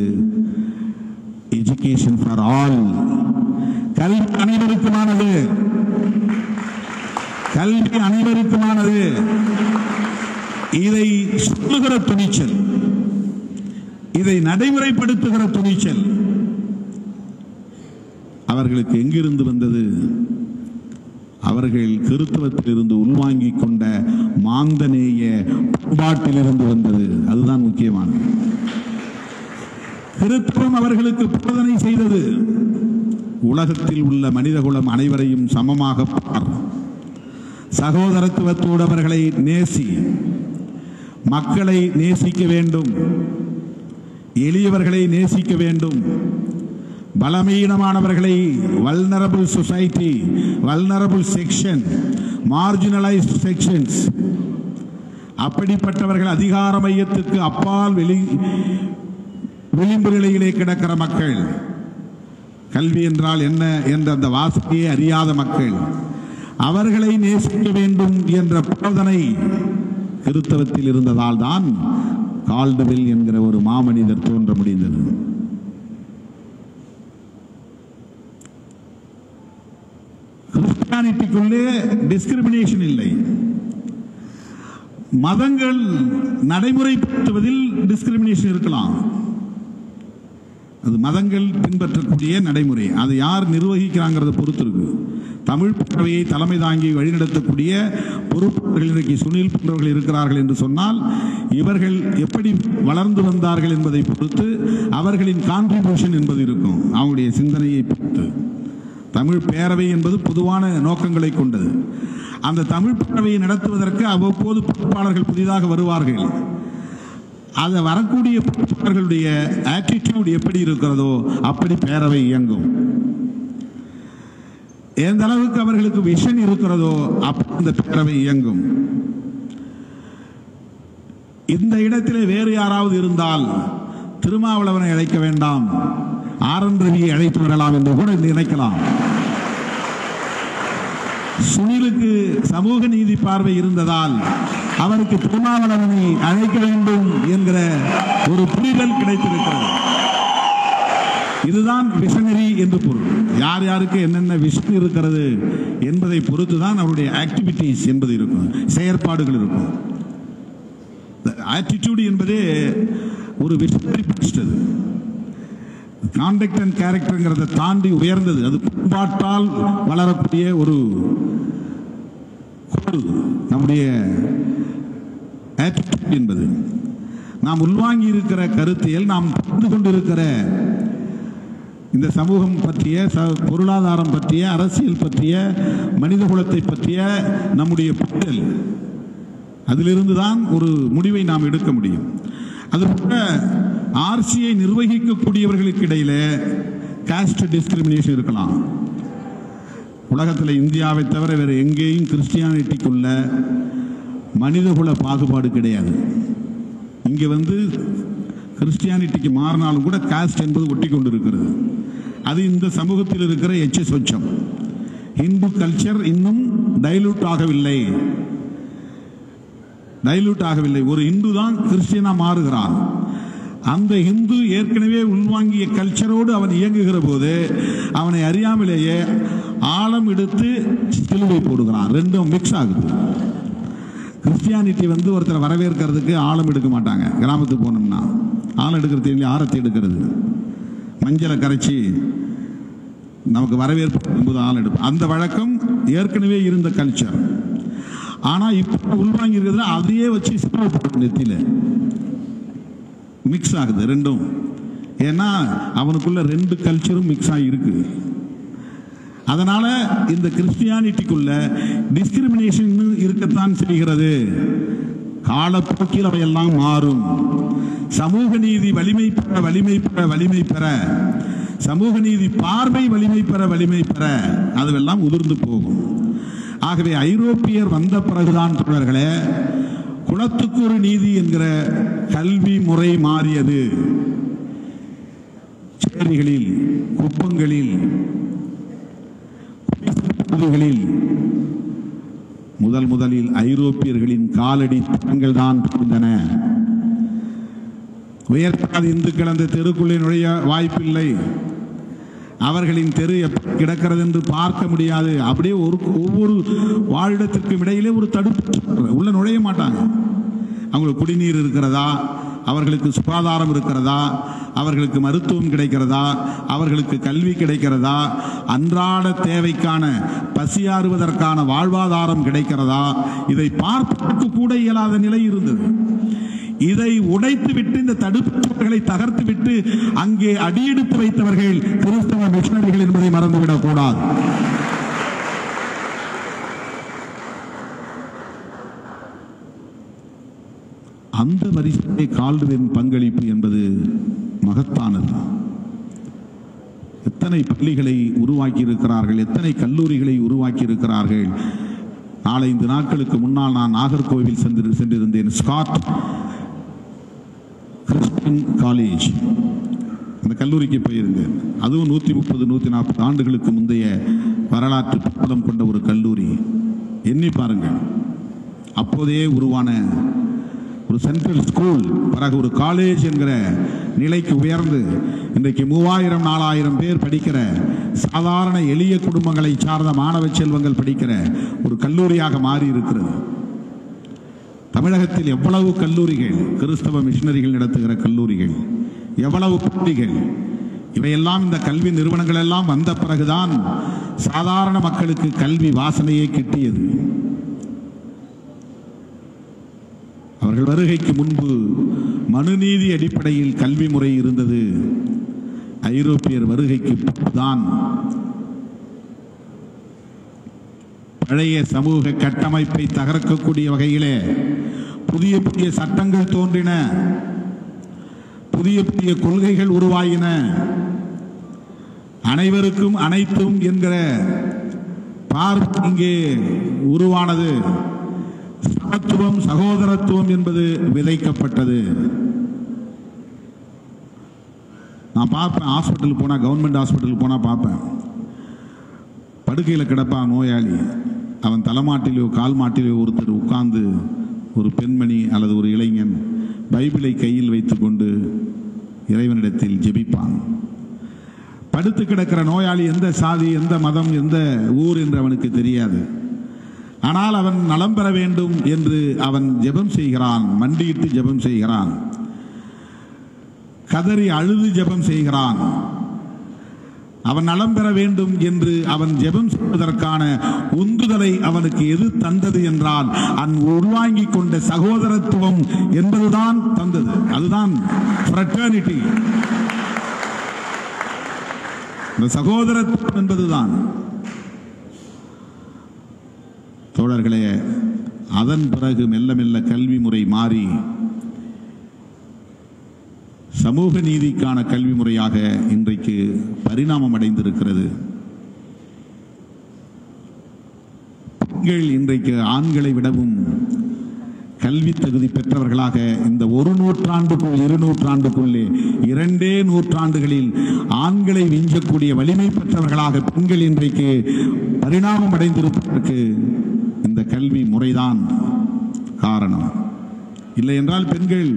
Speaker 2: எஜுகேஷன் ஃபார் ஆல், கல்வி அனைவருக்குமானது, கல்வி அனைவருக்குமானது, இதை சொல்லுகிற துணிச்சல், இதை நடைமுறைப்படுத்துகிற துணிச்சல் அவர்களுக்கு எங்கிருந்து வந்தது? அவர்கள் கிறிஸ்தவத்திலிருந்து உள்வாங்கிக் கொண்ட மாந்தநேய பண்பாட்டிலிருந்து வந்தது. அதுதான் முக்கியமானது. கிறிஸ்தவம் அவர்களுக்கு போதனை செய்தது, உலகத்தில் உள்ள மனிதகுலம் அனைவரையும் சமமாக பார், சகோதரத்துவத்தோடு அவர்களை நேசி, மக்களை நேசிக்க வேண்டும், எளியவர்களை நேசிக்க வேண்டும், பலவீனமானவர்களை, vulnerable society, vulnerable section, marginalized sections, அப்படிப்பட்டவர்கள் அதிகார மையத்துக்கு அப்பால் விளிம்பு நிலையிலே கிடக்கிற மக்கள், கல்வி என்றால் என்ன என்ற அந்த வாசிக்கையை அறியாத மக்கள், அவர்களை நேசிக்க வேண்டும் என்ற போதனை கிறிஸ்தவத்தில் இருந்ததால் தான் கால்டுவெல் என்கிற ஒரு மாமனிதர் தோன்ற முடிந்தது. கிறிஸ்டியானிட்டிக்குள்ளே டிஸ்கிரிமினேஷன் இல்லை. மதங்கள் நடைமுறைப்படுத்துவதில் டிஸ்கிரிமினேஷன் இருக்கலாம், அது மதங்கள் பின்பற்றக்கூடிய நடைமுறை, அதை யார் நிர்வகிக்கிறாங்கிறத பொறுத்து இருக்கு. தமிழ் பேரவையை தலைமை தாங்கி வழிநடத்தக்கூடிய பொறுப்பாளர்கள் இன்றைக்கு சுனில் போன்றவர்கள் இருக்கிறார்கள் என்று சொன்னால், இவர்கள் எப்படி வளர்ந்து வந்தார்கள் என்பதை பொறுத்து அவர்களின் கான்ட்ரிபியூஷன் என்பது இருக்கும், அவங்களுடைய சிந்தனையை பொறுத்து. தமிழ் பேரவை என்பது பொதுவான நோக்கங்களை கொண்டது. அந்த தமிழ் பேரவையை நடத்துவதற்கு அவ்வப்போது பொறுப்பாளர்கள் புதிதாக வருவார்கள். அதை வரக்கூடிய பொறுப்பாளர்களுடைய ஆட்டிடியூட் எப்படி இருக்கிறதோ அப்படி பேரவை இயங்கும். எந்த அளவுக்கு அவர்களுக்கு விஷன் இருக்கிறதோ அப்படி இந்த பேரவை இயங்கும். இந்த இடத்திலே வேறு யாராவது இருந்தால் திருமாவளவனை அழைக்க வேண்டாம், ஆர்.என். ரவியை அழைத்து வரலாம் என்று கூட நினைக்கலாம். சுனிலுக்கு சமூக நீதி பார்வை இருந்ததால் அவருக்கு திருமாவளவனை அழைக்க வேண்டும் என்கிற ஒரு புரிதல் கிடைத்திருக்கிறது. இதுதான் விஷனரி என்று பொருள். யார் யாருக்கு என்னென்ன விஷன் இருக்கிறது என்பதை பொறுத்துதான் அவருடைய ஆக்டிவிட்டிஸ் என்பது இருக்கும், செயற்பாடுகள் இருக்கும். ஆட்டிடியூட் என்பதே ஒரு விஷனரி பிடிச்சது. கான்டக்ட் அண்ட் கேரக்டர்ங்கிறத தாண்டி உயர்ந்தது. அது பண்பாட்டால் வளரக்கூடிய ஒரு நம்முடைய ஆட்டிடியூட் என்பது. நாம் உள்வாங்கி இருக்கிற கருத்தியல், நாம் புரிந்து கொண்டிருக்கிற இந்த சமூகம் பற்றிய, பொருளாதாரம் பற்றிய, அரசியல் பற்றிய, மனித குலத்தை பற்றிய நம்முடைய புரிதல், அதிலிருந்து தான் ஒரு முடிவை நாம் எடுக்க முடியும். அதுபோல ஆர்சியை நிர்வகிக்கக்கூடியவர்களுக்கு இடையில காஸ்ட் டிஸ்கிரிமினேஷன் இருக்கலாம். உலகத்தில் இந்தியாவை தவிர வேறு எங்கேயும் கிறிஸ்டியானிட்டிக்குள்ள மனிதகுல பாகுபாடு கிடையாது. இங்கே வந்து கிறிஸ்டியானிட்டிக்கு மாறினாலும் கூட காஸ்ட் என்பது ஒட்டி கொண்டு இருக்கிறது. அது இந்த சமூகத்தில் இருக்கிற எச்ச சொச்சம். இந்து கல்ச்சர் இன்னும் டைலூட் ஆகவில்லை. ஒரு இந்து தான் கிறிஸ்டியனா மாறுகிறான். அந்த இந்து ஏற்கனவே உள்வாங்கிய கல்ச்சரோடு அவன் இயங்குகிற போது அவனை அறியாமலேயே ஆழம் எடுத்து சிலுவை போடுகிறான். ரெண்டும் மிக்ஸ் ஆகுது. கிறிஸ்டியானிட்டி வந்து ஒருத்தரை வரவேற்கிறதுக்கு ஆழம் எடுக்க மாட்டாங்க. கிராமத்துக்கு போனோம்னா ஆழம் எடுக்கிறது இல்லை, ஆரத்தி எடுக்கிறது, மஞ்சளை கரைச்சி நமக்கு வரவேற்பு என்பது ஆழம் எடுப்பு. அந்த வழக்கம் ஏற்கனவே இருந்த கல்ச்சர். ஆனால் இப்போ உள்வாங்கி இருக்கிறதுல அதையே வச்சு சிலுவை போட்டு நெத்தியில மிக்ஸ் ஆகுது ரெண்டும். ஏன்னா அவனுக்குள்ள ரெண்டு கல்ச்சரும் மிக்ஸ் ஆகி இருக்கு. அதனால இந்த கிறிஸ்டியானிட்டிக்குள்ள டிஸ்கிரிமினேஷன் இருக்கத்தான் செய்கிறது. காலப்போக்கில் அவையெல்லாம் மாறும். சமூக நீதி வலிமை பெற சமூக நீதி பார்வை வலிமை பெற அதுவெல்லாம் உதிர்ந்து போகும். ஆகவே ஐரோப்பியர் வந்த பிறகுதான் தோழர்களே குலத்துக்கு ஒரு நீதி என்கிற கல்வி முறை மாறியது. சேரிகளில், குப்பங்களில் பகுதிகளில் முதலில் ஐரோப்பியர்களின் காலடி தடங்கள் தான் இருந்தன. உயர்த்தாத இந்துக்கள் அந்த தெருக்குள்ளே நுழைய வாய்ப்பில்லை. அவர்களின் தெரு எப்படி கிடக்கிறது என்று பார்க்க முடியாது. அப்படியே ஒவ்வொரு வாழிடத்திற்கும் இடையிலே ஒரு தடுப்பு, உள்ள நுழைய மாட்டாங்க. அவங்களுக்கு குடிநீர் இருக்கிறதா, அவர்களுக்கு சுகாதாரம் இருக்கிறதா, அவர்களுக்கு மருத்துவம் கிடைக்கிறதா, அவர்களுக்கு கல்வி கிடைக்கிறதா, அன்றாட தேவைக்கான பசியாறுவதற்கான வாழ்வாதாரம் கிடைக்கிறதா, இதை பார்ப்பதற்கு கூட இயலாத நிலை இருந்தது. இதை உடைத்துவிட்டு, இந்த தடுப்புகளை தகர்த்துவிட்டு அங்கே அடியெடுத்து வைத்தவர்கள் கிறிஸ்தவ மிஷனரிகள் என்பதை மறந்துவிடக் கூடாது. அந்த வரிசையை கால்டுவென் பங்களிப்பு என்பது மகத்தானது. எத்தனை பள்ளிகளை உருவாக்கி இருக்கிறார்கள், எத்தனை கல்லூரிகளை உருவாக்கி இருக்கிறார்கள். 4-5 நாட்களுக்கு முன்னால் நான் நாகர்கோவில் சென்றிருந்தேன். ஸ்காட் கிறிஸ்டியன் காலேஜ், அந்த கல்லூரிக்கு போயிருந்தேன். அதுவும் 130-140 ஆண்டுகளுக்கு முந்தைய வரலாற்று பலம் கொண்ட ஒரு கல்லூரி. எண்ணி பாருங்கள், அப்போதே உருவான ஒரு சென்ட்ரல் ஸ்கூல் பிறகு ஒரு காலேஜ் என்கிற நிலைக்கு உயர்ந்து இன்றைக்கு 3000-4000 பேர் படிக்கிற, சாதாரண எளிய குடும்பங்களை சார்ந்த மாணவ செல்வங்கள் படிக்கிற ஒரு கல்லூரியாக மாறி இருக்கிறது. தமிழகத்தில் எவ்வளவு கல்லூரிகள், கிறிஸ்தவ மிஷனரிகள் நடத்துகிற கல்லூரிகள், எவ்வளவு பள்ளிகள், இவையெல்லாம் இந்த கல்வி நிறுவனங்கள் எல்லாம் வந்த பிறகுதான் சாதாரண மக்களுக்கு கல்வி வாசனையே கிட்டியது. அவர்கள் வருகைக்கு முன்பு மனுநீதி அடிப்படையில் கல்வி முறை இருந்தது. ஐரோப்பியர் வருகைக்கு தான் பழைய சமூக கட்டமைப்பை தகர்க்கக்கூடிய வகையிலே புதிய புதிய சட்டங்கள் தோன்றின, புதிய புதிய கொள்கைகள் உருவாயின. அனைவருக்கும் அனைத்தும் என்கிற பார்வை இங்கே உருவானது. சமத்துவம், சகோதரத்துவம் என்பது விதைக்கப்பட்டது. நான் பார்ப்பேன், ஹாஸ்பிட்டலுக்கு போனால், கவர்மெண்ட் ஹாஸ்பிட்டலுக்கு போனால் பார்ப்பேன், படுக்கையில் கிடப்பான் நோயாளி. அவன் தலைமாட்டிலேயோ கால் மாட்டிலேயோ ஒருத்தர் உட்கார்ந்து, ஒரு பெண்மணி அல்லது ஒரு இளைஞன் பைபிளை கையில் வைத்துக்கொண்டு இறைவனிடத்தில் ஜெபிப்பான். படுத்து கிடக்கிற நோயாளி எந்த சாதி, எந்த மதம், எந்த ஊர் என்று அவனுக்கு தெரியாது. ஆனால் அவன் நலம் பெற வேண்டும் என்று அவன் ஜெபம் செய்கிறான், மண்டியிட்டு ஜெபம் செய்கிறான், கதறி அழுது ஜெபம் செய்கிறான். அவன் நலம் பெற வேண்டும் என்று அவன் ஜெபம் செய்வதற்கான உந்துதலை அவனுக்கு எது தந்தது என்றால், அவன் உள்வாங்கிக் கொண்ட சகோதரத்துவம் என்பதுதான் தந்தது. அதுதான் ஃப்ரெட்டர்னிட்டி, இந்த சகோதரத்துவம் என்பதுதான். தோழர்களே, அதன் பிறகு மெல்ல மெல்ல கல்வி முறை மாறி சமூக நீதிக்கான கல்வி முறையாக இன்றைக்கு பரிணாமம் அடைந்திருக்கிறது. பெண்கள் இன்றைக்கு ஆண்களை விடவும் கல்வி தகுதி பெற்றவர்களாக இந்த 1 நூற்றாண்டுக்குள் 2 நூற்றாண்டுக்குள்ளே 2 நூற்றாண்டுகளில் ஆண்களை விஞ்சக்கூடிய வலிமை பெற்றவர்களாக பெண்கள் இன்றைக்கு பரிணாமம் அடைந்திருப்பதற்கு இந்த கல்வி முறைதான் காரணம். இல்லை என்றால் பெண்கள்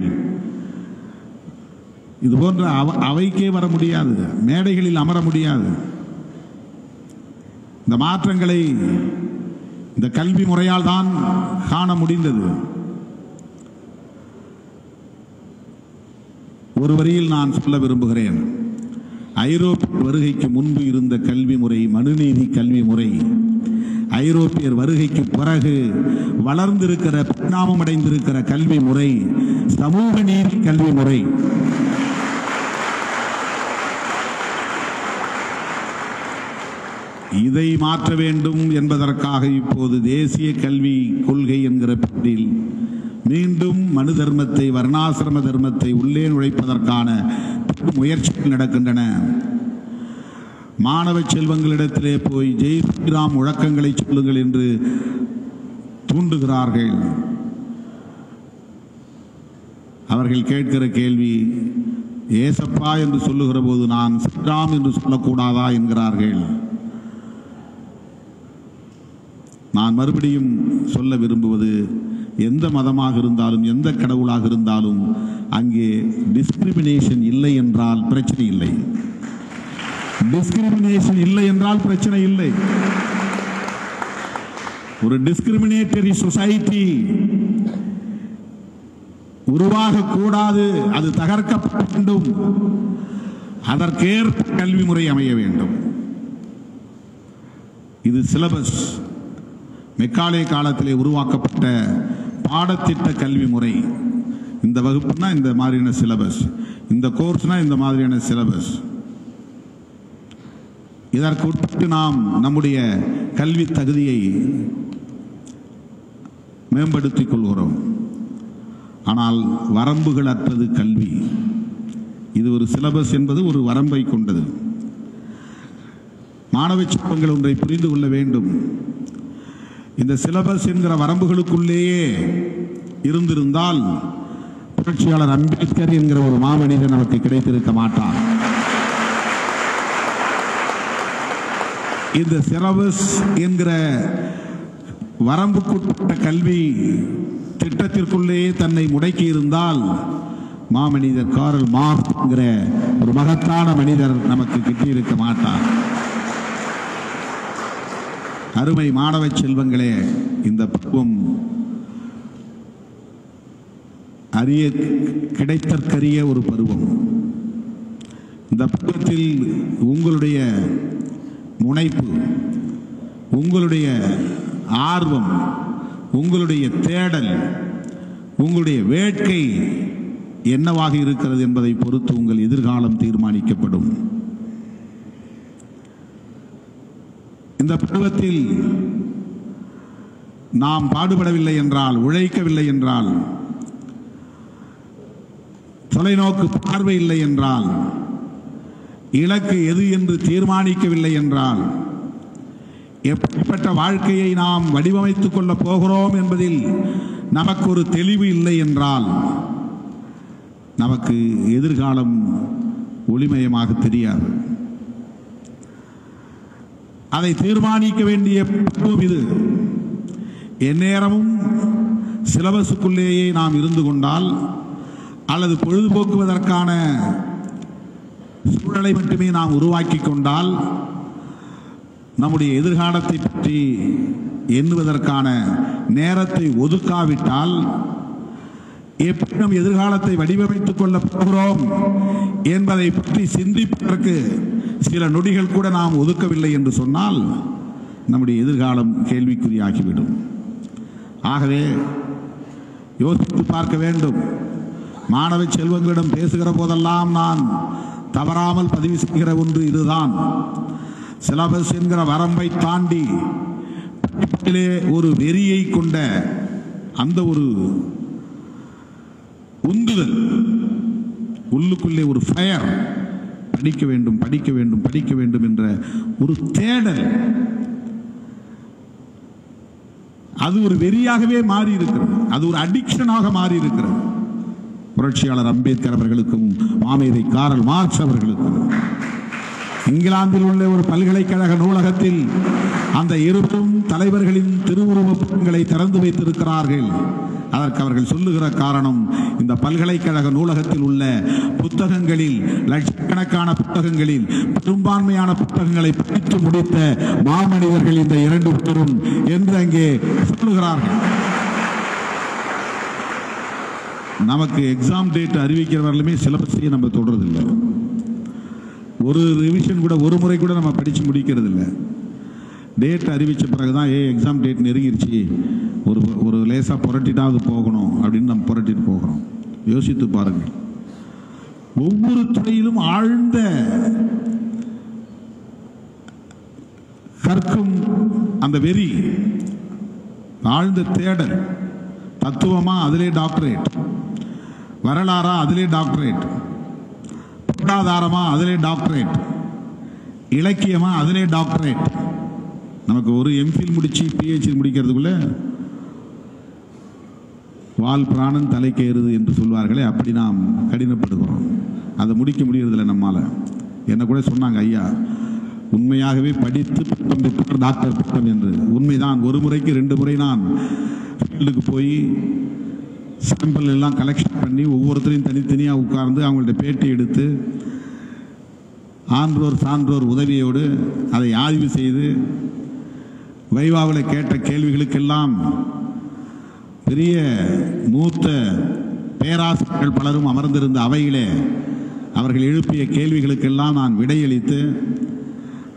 Speaker 2: இது போன்ற அவைக்கே வர முடியாது, மேடைகளில் அமர முடியாது. இந்த மாற்றங்களை இந்த கல்வி முறையால் தான் காண முடிந்தது. ஒரு வரியில் நான் சொல்ல விரும்புகிறேன், ஐரோப்பிய வருகைக்கு முன்பு இருந்த கல்வி முறை மனுநீதி கல்வி முறை, ஐரோப்பியர் வருகைக்கு பிறகு வளர்ந்திருக்கிற, பரிணாமம் அடைந்திருக்கிற கல்வி முறை சமூக நீதி கல்வி முறை. இதை மாற்ற வேண்டும் என்பதற்காக இப்போது தேசிய கல்வி கொள்கை என்கிற பெயரில் மீண்டும் மனு தர்மத்தை, வர்ணாசிரம தர்மத்தை உள்ளே நுழைப்பதற்கான முயற்சிகள் நடக்கின்றன. மாணவ செல்வங்களிடத்திலே போய் ஜெய் ஸ்ரீராம் முழக்கங்களை சொல்லுங்கள் என்று தூண்டுகிறார்கள். அவர்கள் கேட்கிற கேள்வி, ஏசப்பா என்று சொல்லுகிற போது நான் ஸ்ரீராம் என்று சொல்லக்கூடாதா என்கிறார்கள். நான் மறுபடியும் சொல்ல விரும்புவது, எந்த மதமாக இருந்தாலும் எந்த கடவுளாக இருந்தாலும் அங்கே டிஸ்கிரிமினேஷன் இல்லை என்றால் பிரச்சனை இல்லை. டிஸ்கிரிமினேஷன் இல்லை என்றால் பிரச்சனை இல்லை. ஒரு டிஸ்கிரிமினேட்டரி சொசைட்டி உருவாகக்கூடாது, அது தகர்க்கப்பட வேண்டும். அதற்கேற்ப கல்வி முறை அமைய வேண்டும். இது சிலபஸ், மெக்காலே காலத்திலே உருவாக்கப்பட்ட பாடத்திட்ட கல்வி முறை. இந்த வகுப்புனா இந்த மாதிரியான சிலபஸ், இந்த கோர்ஸ்னா இந்த மாதிரியான சிலபஸ். இதற்கு உட்பட்டு நாம் நம்முடைய கல்வி தகுதியை மேம்படுத்திக் கொள்கிறோம். ஆனால் வரம்புகள் அற்றது கல்வி. இது ஒரு சிலபஸ் என்பது ஒரு வரம்பை கொண்டது. மாணவ செல்வங்கள் ஒன்றை புரிந்து கொள்ள வேண்டும். இந்த சிலபஸ் என்கிற வரம்புகளுக்குள்ளேயே இருந்திருந்தால் புரட்சியாளர் அம்பேத்கர் என்கிற ஒரு மாமனிதர் நமக்கு கிடைத்திருக்க மாட்டார். இந்த சிலபஸ் என்கிற வரம்புக்குட்பட்ட கல்வி திட்டத்திற்குள்ளேயே தன்னை முடக்கி இருந்தால் மாமனிதர் கார்ல் மார்க்ஸ் என்கிற ஒரு மகத்தான மனிதர் நமக்கு கிட்டியிருக்க மாட்டார். அருமை மாணவ செல்வங்களே, இந்த பருவம் அரிய கிடைத்தற்கரிய ஒரு பருவம். இந்த பருவத்தில் உங்களுடைய முனைப்பு, உங்களுடைய ஆர்வம், உங்களுடைய தேடல், உங்களுடைய வேட்கை என்னவாக இருக்கிறது என்பதை பொறுத்து உங்கள் எதிர்காலம் தீர்மானிக்கப்படும். இந்த பருவத்தில் நாம் பாடுபடவில்லை என்றால், உழைக்கவில்லை என்றால், தொலைநோக்கு பார்வை இல்லை என்றால், இலக்கு எது என்று தீர்மானிக்கவில்லை என்றால், எப்படிப்பட்ட வாழ்க்கையை நாம் வடிவமைத்துக் கொள்ளப் போகிறோம் என்பதில் நமக்கு ஒரு தெளிவு இல்லை என்றால் நமக்கு எதிர்காலம் ஒளிமயமாக தெரியாது. அதை தீர்மானிக்க வேண்டிய பருவம் இது. எந்நேரமும் சிலபஸுக்குள்ளேயே நாம் இருந்து கொண்டால் அல்லது பொழுதுபோக்குவதற்கான சூழலை மட்டுமே நாம் உருவாக்கி கொண்டால் நம்முடைய எதிர்காலத்தை பற்றி எண்ணுவதற்கான நேரத்தை ஒதுக்காவிட்டால் எப்படி நம் எதிர்காலத்தை வடிவமைத்துக் கொள்ளப் போகிறோம் என்பதை பற்றி சிந்திப்பதற்கு சில நொடிகள் கூட நாம் ஒதுக்கவில்லை என்று சொன்னால் நம்முடைய எதிர்காலம் கேள்விக்குறியாகிவிடும். ஆகவே யோசித்து பார்க்க வேண்டும். மாணவ செல்வங்களிடம் பேசுகிற போதெல்லாம் நான் தவறாமல் பதிவு செய்கிற ஒன்று இதுதான். சிலபஸ் என்கிற வரம்பை தாண்டி ஒரு வெறியை கொண்ட அந்த ஒரு உந்துதல், உள்ளுக்குள்ளே ஒரு ஃபயர், படிக்க வேண்டும் படிக்க வேண்டும் படிக்க வேண்டும் என்ற ஒரு தேடல், அது ஒரு வெறியாகவே மாறி இருக்கிறது. அது ஒரு அடிக்ஷனாக மாறி இருக்கிறது. புரட்சியாளர் அம்பேத்கர் அவர்களுக்கும் மாமேதை கார்ல் மார்க்ஸ் அவர்களுக்கும் இங்கிலாந்தில் உள்ள ஒரு பல்கலைக்கழக நூலகத்தில் அந்த இருவரும் தலைவர்களின் திருவுருவப் படங்களை திறந்து வைத்திருக்கிறார்கள். அதற்கு அவர்கள் சொல்லுகிற காரணம், இந்த பல்கலைக்கழக நூலகத்தில் உள்ள புத்தகங்களில், லட்சக்கணக்கான புத்தகங்களில் பெரும்பான்மையான புத்தகங்களை படித்து முடித்த மாமனிதர்கள் இந்த இரண்டு பேரும் என்று அங்கே சொல்லுகிறார்கள். நமக்கு எக்ஸாம் டேட் அறிவிக்கிறவர்களுமே சிலபஸையே நம்ம தொடர்றதில்லை. ஒரு ரிவிஷன் கூட, ஒரு முறை கூட நம்ம படித்து முடிக்கிறது இல்லை. டேட் அறிவித்த பிறகுதான் எக்ஸாம் டேட் நெருங்கிருச்சு, ஒரு லேசாக புரட்டிட்டாவது போகணும் அப்படின்னு நம்ம புரட்டிட்டு போகிறோம். யோசித்து பாருங்கள். ஒவ்வொரு துறையிலும் ஆழ்ந்த கற்கும் அந்த வெறி, ஆழ்ந்த தேடல், தத்துவமா அதிலே டாக்டரேட், வரலாறா அதிலே டாக்டரேட், பொருளாதாரமா அதிலே டாக்டரேட், இலக்கியமா அதிலே டாக்டரேட். நமக்கு ஒரு எம்ஃபில் முடிச்சு பிஹெச்டி முடிக்கிறதுக்குள்ள வால் பிராணன் தலைக்கேறுது என்று சொல்வார்களே, அப்படி நாம் கடினப்படுகிறோம். அதை முடிக்க முடியறதில்லை நம்மால். என்ன கூட சொன்னாங்க, ஐயா உண்மையாகவே படித்து பட்டம் பெற்றார், டாக்டர் பட்டம் என்று. உண்மைதான். ஒரு முறைக்கு 2 முறை நான் ஃபீல்டுக்கு போய் சாம்பிள் எல்லாம் கலெக்ஷன் பண்ணி ஒவ்வொருத்தரையும் தனித்தனியாக உட்கார்ந்து அவங்கள்ட்ட பேட்டி எடுத்து ஆன்றோர் சான்றோர் உதவியோடு அதை ஆய்வு செய்து வைவாவில் கேட்ட கேள்விகளுக்கெல்லாம் பெரிய மூத்த பேராசிரியர்கள் பலரும் அமர்ந்திருந்த அவையிலே அவர்கள் எழுப்பிய கேள்விகளுக்கெல்லாம் நான் விடையளித்து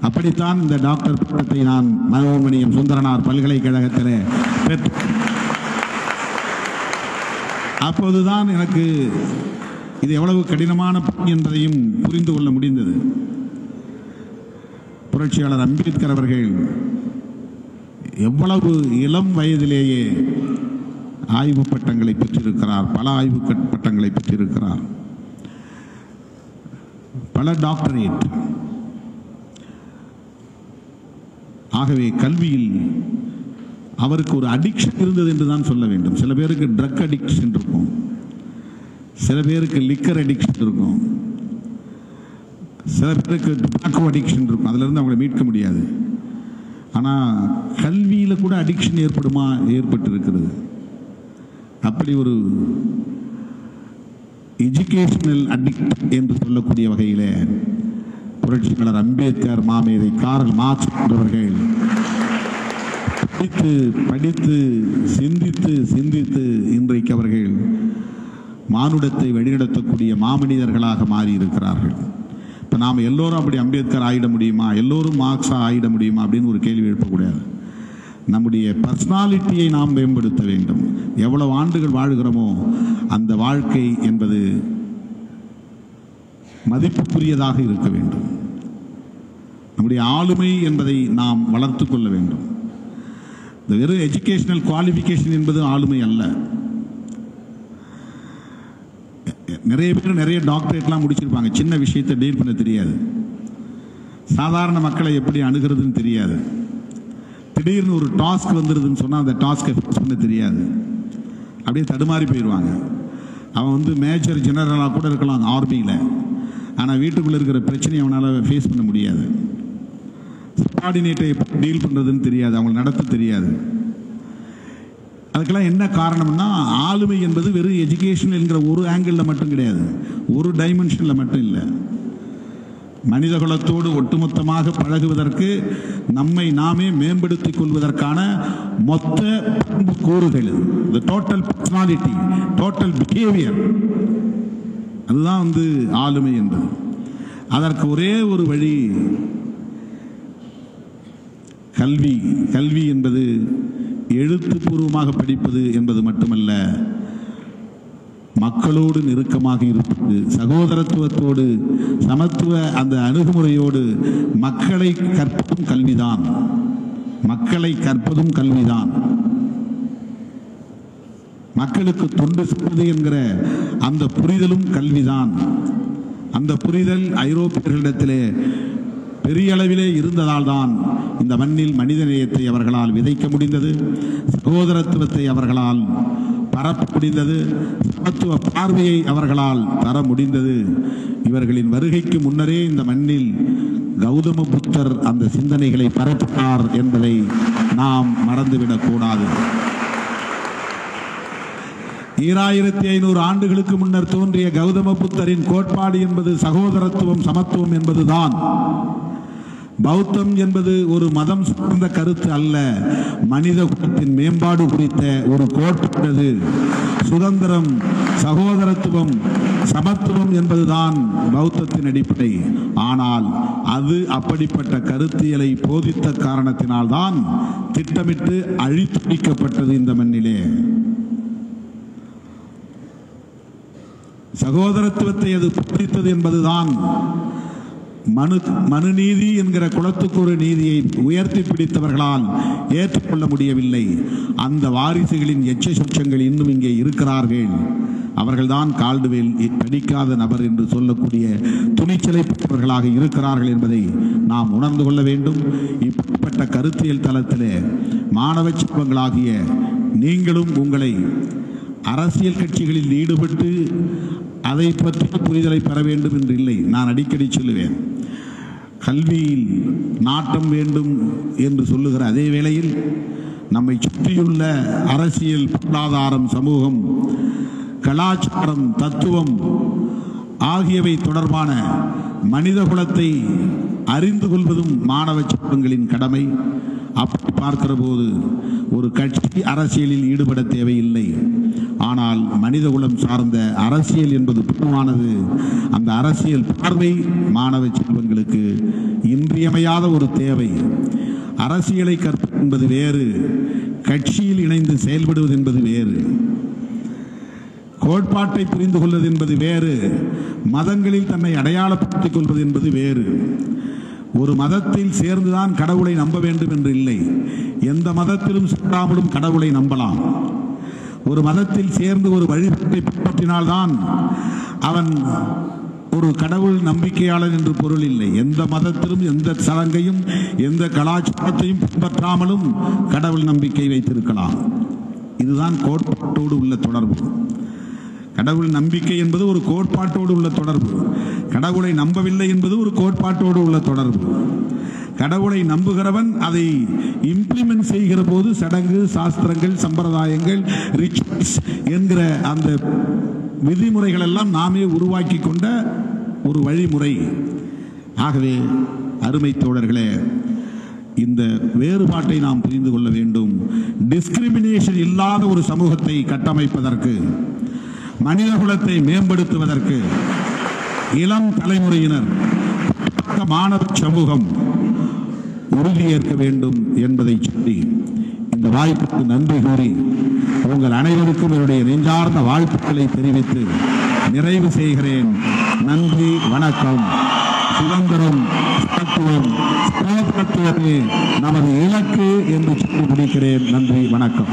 Speaker 2: அப்படித்தான் இந்த டாக்டர் பட்டத்தை நான் மனோன்மணியம் சுந்தரனார் பல்கலைக்கழகத்தில் பெற்றேன். அப்போதுதான் எனக்கு இது எவ்வளவு கடினமான பணி என்பதையும் புரிந்து கொள்ள முடிந்தது. புரட்சியாளர் அம்பேத்கர் அவர்கள் எவ்வளவு இளம் வயதிலேயே ஆய்வு பட்டங்களை பெற்றிருக்கிறார், பல ஆய்வு பட்டங்களை பெற்றிருக்கிறார், பல டாக்டரேட். ஆகவே கல்வியில் அவருக்கு ஒரு அடிக்ஷன் இருந்தது என்று தான் சொல்ல வேண்டும். சில பேருக்கு ட்ரக் அடிக்ஷன் இருக்கும், சில பேருக்கு லிக்கர் அடிக்ஷன் இருக்கும், சில பேருக்கு டொபாக்கோ அடிக்ஷன் இருக்கும். அதிலிருந்து அவங்களை மீட்க முடியாது. ஆனால் கல்வியில் கூட அடிக்ஷன் ஏற்படுமா? ஏற்பட்டு இருக்கிறது. அப்படி ஒரு எஜுகேஷனல் அடிக்ட் என்று சொல்லக்கூடிய வகையில் புரட்சியாளர் அம்பேத்கர், மாமேதை கார்ல் மார்க்ஸ் போன்றவர்கள் படித்து சிந்தித்து இன்றைக்கு அவர்கள் மானுடத்தை வழிநடத்தக்கூடிய மாமனிதர்களாக மாறி இருக்கிறார்கள். இப்போ நாம் எல்லோரும் அப்படி அம்பேத்கர் ஆகிட முடியுமா, எல்லோரும் மார்க்ஸா ஆகிட முடியுமா அப்படின்னு ஒரு கேள்வி எழுப்பக்கூடாது. நம்முடைய பர்சனாலிட்டியை நாம் மேம்படுத்த வேண்டும். எவ்வளவு ஆண்டுகள் வாழ்கிறோமோ அந்த வாழ்க்கை என்பது மதிப்புக்குரியதாக இருக்க வேண்டும். நம்முடைய ஆளுமை என்பதை நாம் வளர்த்து கொள்ள வேண்டும். இந்த வெறும் எஜுகேஷனல் குவாலிஃபிகேஷன் என்பது ஆளுமை அல்ல. நிறைய பேர் நிறைய டாக்டரேட்லாம் முடிச்சிருப்பாங்க, சின்ன விஷயத்தை டீல் பண்ண தெரியாது, சாதாரண மக்களை எப்படி அணுகிறதுன்னு தெரியாது, திடீர்னு ஒரு டாஸ்க் வந்துடுதுன்னு சொன்னால் அந்த டாஸ்கை ஃபிக்ஸ் பண்ண தெரியாது, அப்படியே தடுமாறி போயிடுவாங்க. அவன் மேஜர் ஜெனரலாக கூட இருக்கலாம் ஆர்மியில், ஆனால் வீட்டுக்குள்ளே இருக்கிற பிரச்சனையை அவனால் ஃபேஸ் பண்ண முடியாது. சபார்டினேட்டை எப்படி டீல் பண்ணுறதுன்னு தெரியாது, அவங்களை நடத்த தெரியாது. அதுக்கெல்லாம் என்ன காரணம்னா ஆளுமை என்பது வெறும் எஜுகேஷன் என்கிற ஒரு ஆங்கிளில் மட்டும் கிடையாது, ஒரு டைமென்ஷனில் மட்டும் இல்லை. மனித குலத்தோடு ஒட்டுமொத்தமாக பழகுவதற்கு, நம்மை நாமே மேம்படுத்திக் கொள்வதற்கான மொத்த பண்பு கூறுகள், டோட்டல் பர்சனாலிட்டி, டோட்டல் பிஹேவியர், அதுதான் ஆளுமை என்பது. அதற்கு ஒரே ஒரு வழி கல்வி. கல்வி என்பது எழுத்துப்பூர்வமாக படிப்பது என்பது மட்டுமல்ல, மக்களோடு நெருக்கமாக இருப்பது, சகோதரத்துவத்தோடு, சமத்துவ அந்த அணுகுமுறையோடு மக்களை கற்பதும் கல்விதான். மக்களை கற்பதும் கல்விதான். மக்களுக்கு தொண்டு செய்வது என்கிற அந்த புரிதலும் கல்விதான். அந்த புரிதல் ஐரோப்பியர்களிடத்திலே பெரிய அளவிலே இருந்ததால் தான் இந்த மண்ணில் மனிதநேயத்தை அவர்களால் விதைக்க முடிந்தது, சகோதரத்துவத்தை அவர்களால் பரப்ப முடிந்தது, சமத்துவ பார்வையை அவர்களால் தர முடிந்தது. இவர்களின் வருகைக்கு முன்னரே இந்த மண்ணில் கௌதம புத்தர் அந்த சிந்தனைகளை பரப்பினார் என்பதை நாம் மறந்துவிடக் கூடாது. 2500 ஆண்டுகளுக்கு முன்னர் தோன்றிய கௌதம புத்தரின் கோட்பாடு என்பது சகோதரத்துவம், சமத்துவம் என்பதுதான். பௌத்தம் என்பது ஒரு மதம் சார்ந்த கருத்து அல்ல, மனித குலத்தின் மேம்பாடு குறித்த ஒரு கோட்பாடு. சுதந்திரம், சகோதரத்துவம், சமத்துவம் என்பதுதான் பௌத்தத்தின் அடிப்படை. ஆனால் அது அப்படிப்பட்ட கருத்தியலை போதித்த காரணத்தினால்தான் திட்டமிட்டு அழித்தொழிக்கப்பட்டது இந்த மண்ணிலே. சகோதரத்துவத்தை அது போதித்தது என்பதுதான் மனுநீதி என்கிற குலத்துக்குறு நீதியை உயர்த்தி பிடித்தவர்களால் ஏற்றுக்கொள்ள முடியவில்லை. அந்த வாரிசுகளின் எச்ச சொச்சங்கள் இன்னும் இங்கே இருக்கிறார்கள். அவர்கள்தான் கால்டுவேல் படிக்காத நபர் என்று சொல்லக்கூடிய துணிச்சலை பெற்றவர்களாக இருக்கிறார்கள் என்பதை நாம் உணர்ந்து கொள்ள வேண்டும். இப்படிப்பட்ட கருத்தியல் தளத்திலே மாணவ செல்வங்களாகிய நீங்களும் உங்களை அரசியல் கட்சிகளில் ஈடுபட்டு அதை பற்றி புரிதலை பெற வேண்டும் என்று இல்லை. நான் அடிக்கடி சொல்லுவேன், கல்வியில் நாட்டம் வேண்டும் என்று சொல்லுகிற அதே வேளையில் நம்மை சுற்றியுள்ள அரசியல், பொருளாதாரம், சமூகம், கலாச்சாரம், தத்துவம் ஆகியவை தொடர்பான மனித குலத்தை அறிந்து கொள்வதும் மாணவ செல்வங்களின் கடமை. அப்படி பார்க்கிற போது ஒரு கட்சி அரசியலில் ஈடுபட தேவையில்லை. ஆனால் மனிதகுலம் சார்ந்த அரசியல் என்பது பொதுவானது. அந்த அரசியல் பார்வை மாணவ செல்வங்களுக்கு இன்றியமையாத ஒரு தேவை. அரசியலை கற்பது என்பது வேறு, கட்சியில் இணைந்து செயல்படுவது என்பது வேறு. கோட்பாட்டை புரிந்து கொள்வது என்பது வேறு, மதங்களில் தன்னை அடையாளப்படுத்திக் கொள்வது என்பது வேறு. ஒரு மதத்தில் சேர்ந்துதான் கடவுளை நம்ப வேண்டும் என்று இல்லை. எந்த மதத்திலும் சேராமலும் கடவுளை நம்பலாம். ஒரு மதத்தில் சேர்ந்து ஒரு வழிபாட்டை பின்பற்றினால்தான் அவன் ஒரு கடவுள் நம்பிக்கையாளர் என்று பொருள் இல்லை. எந்த மதத்திலும் எந்த சடங்கையும் எந்த கலாச்சாரத்தையும் பின்பற்றாமலும் கடவுள் நம்பிக்கை வைத்திருக்கலாம். இதுதான் கோட்பாட்டோடு உள்ள தொடர்பு. கடவுள் நம்பிக்கை என்பது ஒரு கோட்பாட்டோடு உள்ள தொடர்பு. கடவுளை நம்பவில்லை என்பது ஒரு கோட்பாட்டோடு உள்ள தொடர்பு. கடவுளை நம்புகிறவன் அதை இம்ப்ளிமெண்ட் செய்கிற போது சடங்கு, சாஸ்திரங்கள், சம்பிரதாயங்கள், ரிச்சுவல்ஸ் என்கிற அந்த விதிமுறைகள் எல்லாம் நாமே உருவாக்கி கொண்ட ஒரு வழிமுறை. ஆகவே அருமை தோழர்களே, இந்த வேறுபாட்டை நாம் புரிந்து கொள்ள வேண்டும். டிஸ்கிரிமினேஷன் இல்லாத ஒரு சமூகத்தை கட்டமைப்பதற்கு, மனிதகுலத்தை மேம்படுத்துவதற்கு இளம் தலைமுறையினர், மாணவ சமூகம் உறுதியேற்க வேண்டும் என்பதை சொல்லி இந்த வாய்ப்புக்கு நன்றி கூறி உங்கள் அனைவருக்கும் என்னுடைய நெஞ்சார்ந்த வாழ்த்துக்களை தெரிவித்து நிறைவு செய்கிறேன். நன்றி, வணக்கம். சுதந்திரம், சமத்துவம், சகோதரத்துவமே நமது இலக்கு என்று சொல்லி முடிக்கிறேன். நன்றி, வணக்கம்.